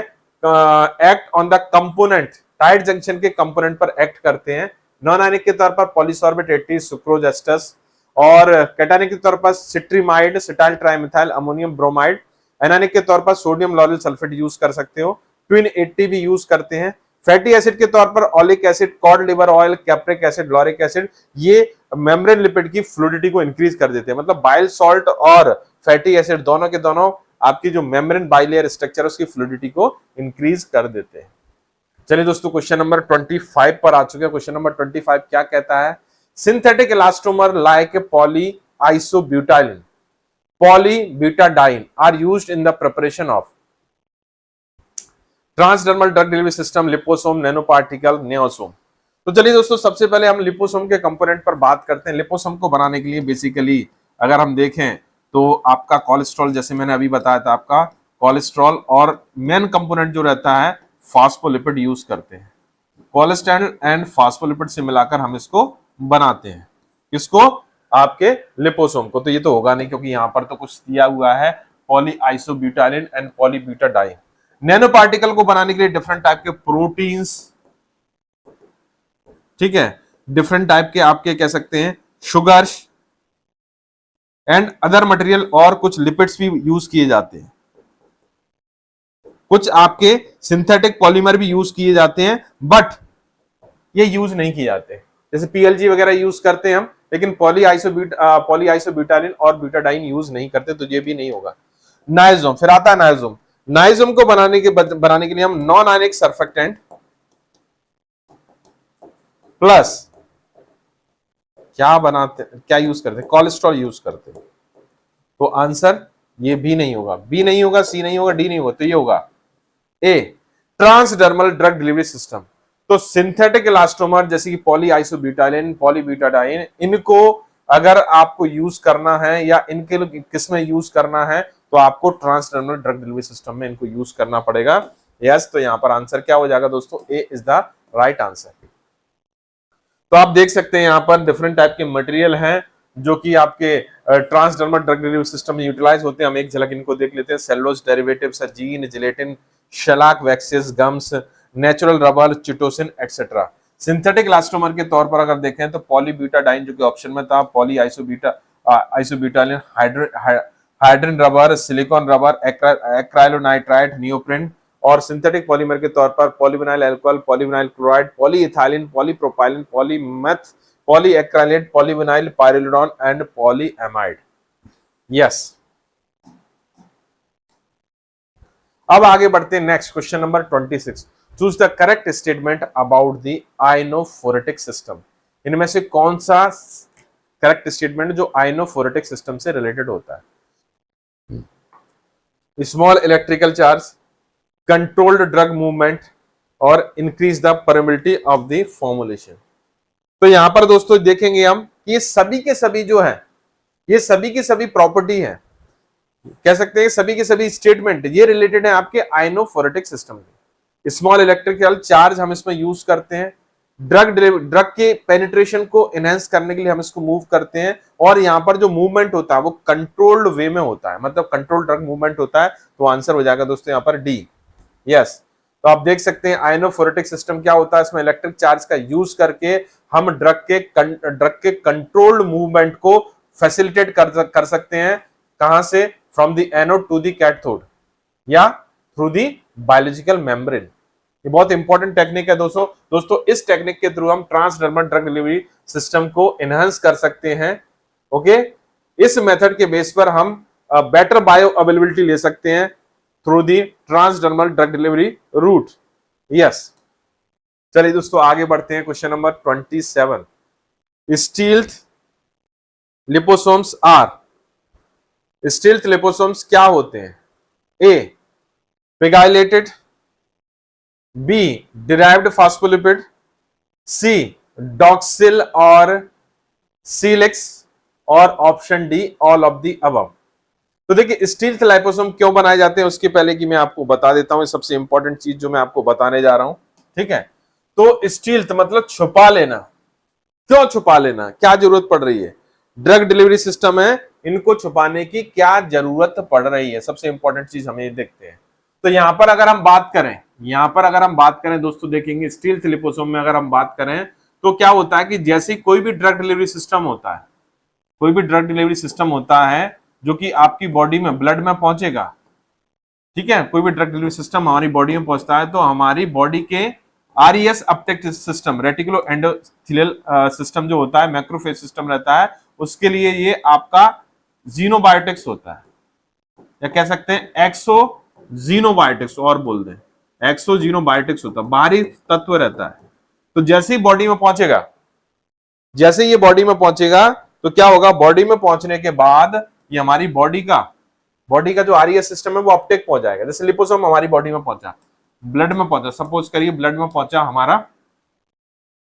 act on the component, tight junction के कंपोनेंट पर एक्ट करते हैं। नॉन आयनिक के तौर पर पॉलीसॉर्बेट 80, सुक्रोज एस्टस, और कैटायनिक के तौर पर cetrimide, cetyl trimethyl ammonium bromide. Anionic के तौर पर सोडियम लॉरेल सल्फेट यूज कर सकते हो, ट्विन 80 भी यूज करते हैं। फैटी एसिड के तौर पर oleic acid, cod liver oil, कैप्रिक acid, lauric acid, ये मेम्ब्रेन लिपिड की फ्लूइडिटी को इंक्रीज कर देते हैं। मतलब बाइल सॉल्ट और फैटी एसिड दोनों के दोनों आपकी जो मेम्ब्रेन बाइलेयर स्ट्रक्चर है उसकी फ्लूइडिटी को इंक्रीज कर देते हैं। चलिए दोस्तों क्वेश्चन नंबर 25 पर आ चुके हैं। क्वेश्चन नंबर 25 क्या कहता है, synthetic elastomer like poly isobutylene, polybutadiene are used in the preparation of transdermal drug delivery system, liposome, nano particle, niosome. तो चलिए दोस्तों सबसे पहले हम लिपोसोम के कंपोनेंट पर बात करते हैं। लिपोसोम को बनाने के लिए बेसिकली अगर हम देखें तो आपका कोलेस्ट्रॉल, जैसे मैंने अभी बताया था, आपका कोलेस्ट्रॉल और मेन कंपोनेंट जो रहता है फास्फोलिपिड यूज करते हैं। कोलेस्ट्रॉल एंड फास्फोलिपिड से मिलाकर हम इसको बनाते हैं। किसको? आपके लिपोसोम को। तो ये तो होगा नहीं क्योंकि यहां पर तो कुछ दिया हुआ है poly isobutylene and polybutadiene. Nano particle को बनाने के लिए डिफरेंट टाइप के प्रोटीन्स, ठीक है, डिफरेंट टाइप के आपके कह सकते हैं शुगर्स एंड अदर मटेरियल और कुछ लिपिड्स भी यूज किए जाते हैं। कुछ आपके सिंथेटिक पॉलीमर भी यूज किए जाते हैं बट ये यूज नहीं किए जाते, जैसे पीएलजी वगैरह यूज करते हैं हम, लेकिन पॉली आइसोब्यूटाइलिन और ब्यूटाडाइन यूज नहीं करते, तो ये भी नहीं होगा। नाइजोम, फिर आता है नाइजोम। नाइजोम को बनाने के लिए हम नॉन आयनिक सर्फेक्टेंट प्लस क्या यूज करते हैं? कोलेस्ट्रॉल यूज करते हैं। तो आंसर ये भी नहीं होगा, बी नहीं होगा, सी नहीं होगा, डी नहीं होगा, तो ये होगा ए, ट्रांसडर्मल ड्रग डिलीवरी सिस्टम। तो सिंथेटिक इलास्टोमर जैसे कि पॉली आइसोब्यूटाइलिन, पॉलीब्यूटाडाइन, इनको अगर आपको यूज करना है या इनके किसमें यूज करना है तो आपको ट्रांसडर्मल ड्रग डिलीवरी सिस्टम में इनको यूज करना पड़ेगा। यस, तो यहां पर आंसर क्या हो जाएगा दोस्तों? ए इज द राइट आंसर। तो आप देख सकते हैं यहां पर डिफरेंट टाइप के मटेरियल हैं जो कि आपके ट्रांसडर्मल ड्रग डिलीवरी सिस्टम में यूटिलाइज होते हैं। हम एक झलक इनको देख लेते हैं। Cellulose derivatives, zein, gelatin, shellac, waxes, gums, natural rubber, chitosan etcetera. Synthetic elastomer के तौर पर अगर देखें तो पॉलीब्यूटाडाइन जो कि ऑप्शन में था, poly isobutylene, hydrogen rubber, silicone rubber, acrylonitrile, neoprene, और सिंथेटिक पॉलीमर के तौर पर polyvinyl alcohol, polyvinyl chloride, polyethylene, polypropylene, polymeth, polyacrylate, polyvinyl pyrrolidone and polyamide. Yes, अब आगे बढ़ते हैं next question number 26। Choose the correct statement about the iontophoretic system. इनमें से कौन सा करेक्ट स्टेटमेंट जो आयनोफोरेटिक सिस्टम से रिलेटेड होता है? Small electrical charge, controlled drug movement, और increase the permeability of the formulation. तो यहां पर दोस्तों देखेंगे हम कि ये सभी के सभी जो है, ये सभी की सभी प्रॉपर्टी है, कह सकते हैं सभी के सभी स्टेटमेंट ये रिलेटेड है आपके आयनोफोरेटिक सिस्टम के। स्मॉल इलेक्ट्रिकल चार्ज हम इसमें यूज करते हैं, ड्रग के पेनिट्रेशन को एनहांस करने के लिए हम इसको मूव करते हैं, और यहां पर जो मूवमेंट होता है वो कंट्रोल्ड वे में होता है, मतलब कंट्रोल्ड ड्रग मूवमेंट होता है। तो आंसर हो जाएगा दोस्तों यहां पर डी। यस, तो आप देख सकते हैं आयनोफोरेटिक सिस्टम क्या होता है, इसमें इलेक्ट्रिक चार्ज का यूज करके हम ड्रग के कंट्रोल्ड मूवमेंट को फैसिलिटेट कर सकते हैं। कहां से? From the anode to the cathode या थ्रू द बायोलॉजिकल मेम्ब्रेन। ये बहुत इंपॉर्टेंट टेक्निक है दोस्तों इस टेक्निक के थ्रू हम ट्रांसडर्मल ड्रग डिलीवरी सिस्टम को एनहांस कर सकते हैं। ओके, इस मेथड के बेस पर हम बेटर बायो अवेलेबिलिटी ले सकते हैं through the transdermal drug delivery route. Yes, चलिए दोस्तों आगे बढ़ते हैं। Question number 27, stealth liposomes are, stealth liposomes क्या होते हैं? A pegylated, B derived phospholipid, C Doxil और सीलेक्स, और option D all of the above. तो देखिए स्टील्थ लाइपोसोम क्यों बनाए जाते हैं उसके पहले कि मैं आपको बता देता हूं, सबसे इंपॉर्टेंट चीज जो मैं आपको बताने जा रहा हूं, ठीक है। तो स्टील्थ मतलब छुपा लेना। क्यों छुपा लेना, क्या जरूरत पड़ रही है? ड्रग डिलीवरी सिस्टम है, इनको छुपाने की क्या जरूरत पड़ रही है, सबसे इंपॉर्टेंट चीज हमें देखते हैं। तो यहां पर अगर हम बात करें, दोस्तों देखेंगे स्टील्थ लिपोसोम में अगर हम बात करें तो क्या होता है कि जैसे कोई भी ड्रग डिलीवरी सिस्टम होता है, कोई भी ड्रग डिलीवरी सिस्टम होता है जो कि आपकी बॉडी में ब्लड में पहुंचेगा, ठीक है, कोई भी ड्रग डिलीवरी सिस्टम हमारी बॉडी में पहुंचता है तो हमारी बॉडी के RES Uptake system, reticulo endothelial system जो होता है, मैक्रोफेज सिस्टम रहता है, उसके लिए ये आपका जीनोबायोटिक्स होता है, या कह सकते हैं एक्सो जीनोबायोटिक्स, और बोल दें एक्सो जीनोबायोटिक्स होता है, बाहरी तत्व रहता है। तो जैसे ही बॉडी में पहुंचेगा, जैसे ये बॉडी में पहुंचेगा तो क्या होगा, बॉडी में पहुंचने के बाद ये हमारी बॉडी का जो आरईएस सिस्टम है वो अपटेक पहुंच जाएगा। जैसे लिपोसोम हमारी बॉडी में पहुंचा, ब्लड में पहुंचा, सपोज करिए ब्लड में पहुंचा हमारा,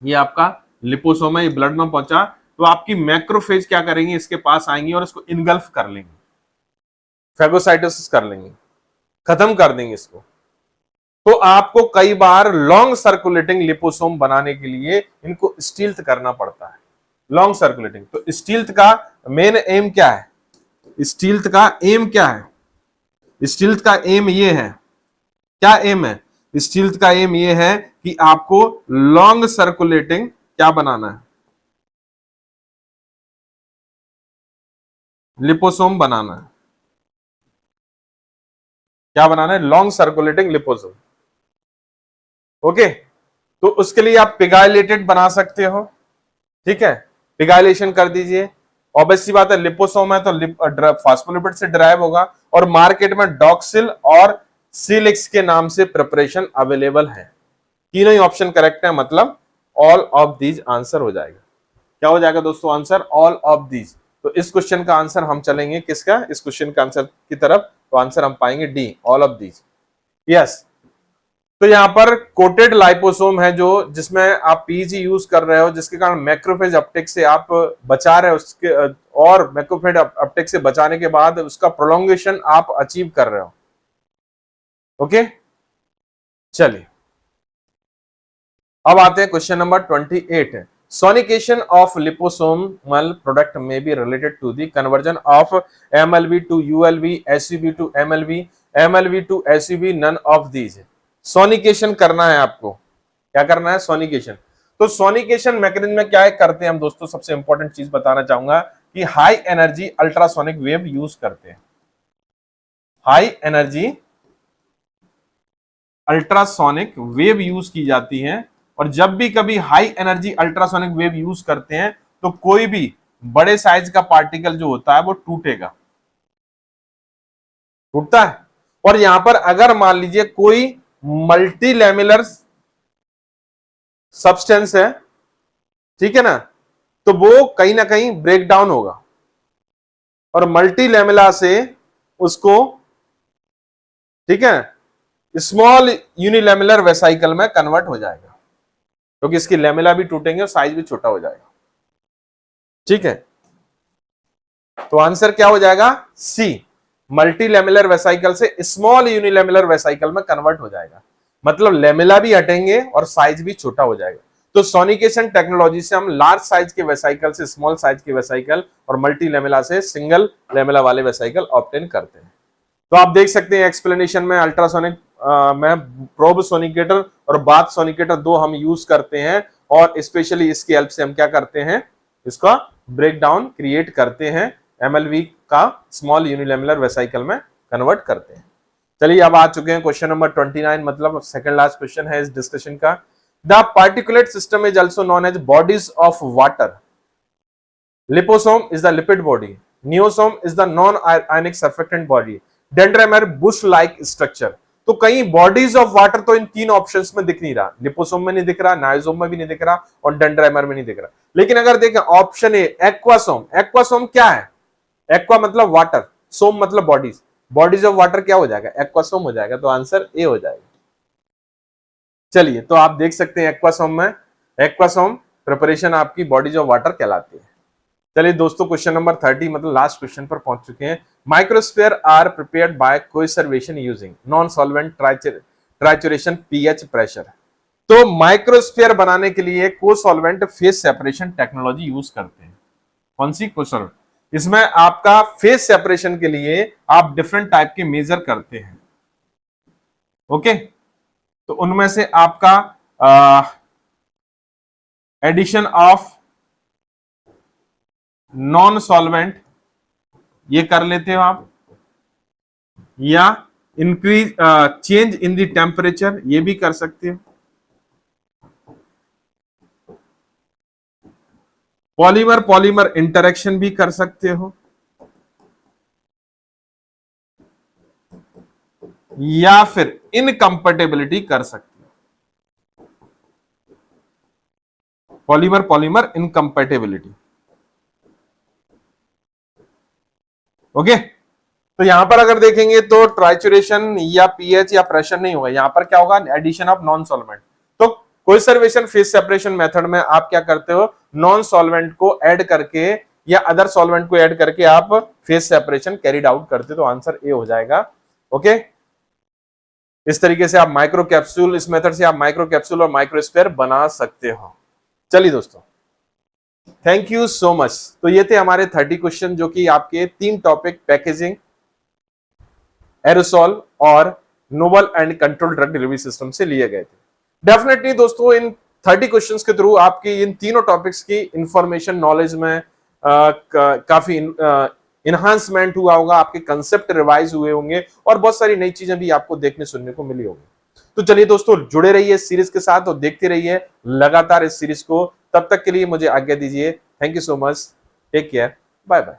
ये आपका लिपोसोम है, ये ब्लड में पहुंचा, तो आपकी मैक्रोफेज क्या करेंगे, इसके पास आएंगी और इसको इनगल्फ कर लेंगे, फेगोसाइटोसिस कर लेंगे, खत्म कर देंगे इसको। तो आपको कई बार लॉन्ग सर्कुलेटिंग लिपोसोम बनाने के लिए इनको स्टील्थ करना पड़ता है, लॉन्ग सर्कुलेटिंग। तो स्टील्थ का मेन एम क्या है, स्टील्थ का एम क्या है? स्टील्थ का एम ये है, क्या एम है? स्टील्थ का एम ये है कि आपको लॉन्ग सर्कुलेटिंग क्या बनाना है, लिपोसोम बनाना है। क्या बनाना है? Long circulating liposome. ओके, तो उसके लिए आप पिगाइलेटेड बना सकते हो, ठीक है, पिगाइलेशन कर दीजिए। ऑब्वियस सी बात है, लिपोसोम है तो फास्फोलिपिड से डिराइव होगा, और मार्केट में डॉक्सिल और सीलिक्स के नाम से प्रिपरेशन अवेलेबल है। तीनों ही ऑप्शन करेक्ट है, मतलब ऑल ऑफ दीज आंसर हो जाएगा। क्या हो जाएगा दोस्तों आंसर? All of these. तो इस क्वेश्चन का आंसर हम चलेंगे किसका, इस क्वेश्चन का आंसर की तरफ, तो आंसर हम पाएंगे D, all of these. Yes, तो यहां पर कोटेड लाइपोसोम है जो, जिसमें आप पीजी यूज कर रहे हो, जिसके कारण मैक्रोफेज अपटेक से आप बचा रहे हो उसके, और मैक्रोफेज अपटेक से बचाने के बाद उसका प्रोलोंगेशन आप अचीव कर रहे हो। ओके, चलिए अब आते हैं क्वेश्चन नंबर 28 है, sonication of liposomal product may be related to the conversion of MLV to ULV, SUV to MLV, MLV to SUV, none of these. Sonication करना है आपको, क्या करना है? सोनिकेशन। तो सोनिकेशन मैकेनिज्म में क्या करते हैं हम दोस्तों, सबसे इंपॉर्टेंट चीज बताना चाहूंगा कि high energy ultrasonic wave use करते हैं, high energy ultrasonic wave use की जाती है। और जब भी कभी high energy ultrasonic wave use करते हैं तो कोई भी बड़े साइज का पार्टिकल जो होता है वो टूटेगा, टूटता है। और यहां पर अगर मान लीजिए कोई मल्टी लैमिलर सब्सटेंस है, ठीक है ना, तो वो कहीं ना कहीं ब्रेक डाउन होगा और मल्टी लैमिला से उसको, ठीक है, स्मॉल यूनिलैमिलर वेसाइकल में कन्वर्ट हो जाएगा, क्योंकि इसकी लैमिला भी टूटेंगे और साइज भी छोटा हो जाएगा, ठीक है। तो आंसर क्या हो जाएगा? सी, मल्टी लैमिलर वेसाइकल से स्मॉल यूनिलैमिलर वेसाइकल में कन्वर्ट हो जाएगा, मतलब लैमिला भी हटेंगे और साइज भी छोटा हो जाएगा। तो सोनिकेशन टेक्नोलॉजी से हम लार्ज साइज के वेसाइकल से स्मॉल साइज के वेसाइकल और मल्टी लैमिला से सिंगल लैमिला वाले वेसाइकल ऑब्टेन करते हैं। तो आप देख सकते हैं एक्सप्लेनेशन में अल्ट्रासोनिक में प्रोब सोनिकेटर और बाथ सोनिकेटर दो हम यूज करते हैं, और स्पेशली इसकी हेल्प से हम क्या करते हैं, इसका ब्रेक डाउन क्रिएट करते हैं, एमएलवी का स्मॉल यूनिलैमिलर वेसाइकल में कन्वर्ट करते हैं। चलिए अब आ चुके हैं क्वेश्चन नंबर 29, मतलब सेकंड लास्ट क्वेश्चन है इस डिस्कशन का। The particulate system is also known as bodies of water. Liposome is the lipid body, niosome is the non ionic surfactant body, dendrimer bush like structure. तो कहीं bodies of water तो इन तीन options में दिख नहीं रहा, liposome में नहीं दिख रहा, नाइजोम में भी नहीं दिख रहा और डेंड्राइमर में नहीं दिख रहा। लेकिन अगर देखें ऑप्शन ए एक्वासोम, एक्वासोम क्या है? एक्वा मतलब वाटर, सोम मतलब बॉडीज, बॉडीज ऑफ वाटर क्या हो जाएगा? एक्वासोम हो जाएगा। तो आंसर ए हो जाएगा। चलिए, तो आप देख सकते हैं एक्वासोम में, एक्वासोम प्रिपरेशन आपकी बॉडीज ऑफ वाटर कहलाती है। चलिए दोस्तों, क्वेश्चन नंबर 30 मतलब लास्ट क्वेश्चन पर पहुंच चुके हैं। Microsphere are prepared by coacervation using non solvent trituration pH pressure. तो माइक्रोस्फीयर बनाने के लिए co solvent phase separation technology use करते हैं। कौन सी? को सॉल्वेंट। इसमें आपका फेस सेपरेशन के लिए आप डिफरेंट टाइप के मेजर करते हैं। ओके, तो उनमें से आपका एडिशन ऑफ नॉन सॉल्वेंट ये कर लेते हो आप, या increase change in the temperature ये भी कर सकते हो। पॉलीमर पॉलीमर इंटरेक्शन भी कर सकते हो, या फिर इनकंपेटिबिलिटी कर सकते हो। Polymer polymer इनकंपेटिबिलिटी। ओके, तो यहां पर अगर देखेंगे तो ट्राइचुरेशन या पीएच या प्रेशर नहीं होगा, यहां पर क्या होगा? Addition of non solvent. तो कोसर्वेशन फेस सेपरेशन मेथड में आप क्या करते हो? नॉन सॉल्वेंट को ऐड करके या अदर सॉल्वेंट को ऐड करके आप फेस सेपरेशन कैरिड आउट करते हो। तो आंसर ए हो जाएगा। ओके, इस तरीके से आप माइक्रो कैप्सूल, इस मेथड से आप माइक्रो कैप्सूल और माइक्रोस्फीयर बना सकते हो। चलिए दोस्तों, थैंक यू सो मच। तो ये थे हमारे 30 क्वेश्चन जो कि आपके 3 टॉपिक पैकेजिंग, एरोसॉल और noble and control drug delivery system से लिए गए थे। डेफिनेटली दोस्तों, इन 30 क्वेश्चंस के थ्रू आपकी इन तीनों टॉपिक्स की इंफॉर्मेशन नॉलेज में काफी इनहांसमेंट हुआ होगा, आपके कंसेप्ट रिवाइज हुए होंगे और बहुत सारी नई चीजें भी आपको देखने सुनने को मिली होंगी। तो चलिए दोस्तों, जुड़े रहिए इस सीरीज के साथ और देखते रहिए लगातार इस सीरीज को। तब तक के लिए मुझे आज्ञा दीजिए। Thank you so much, take care, bye bye.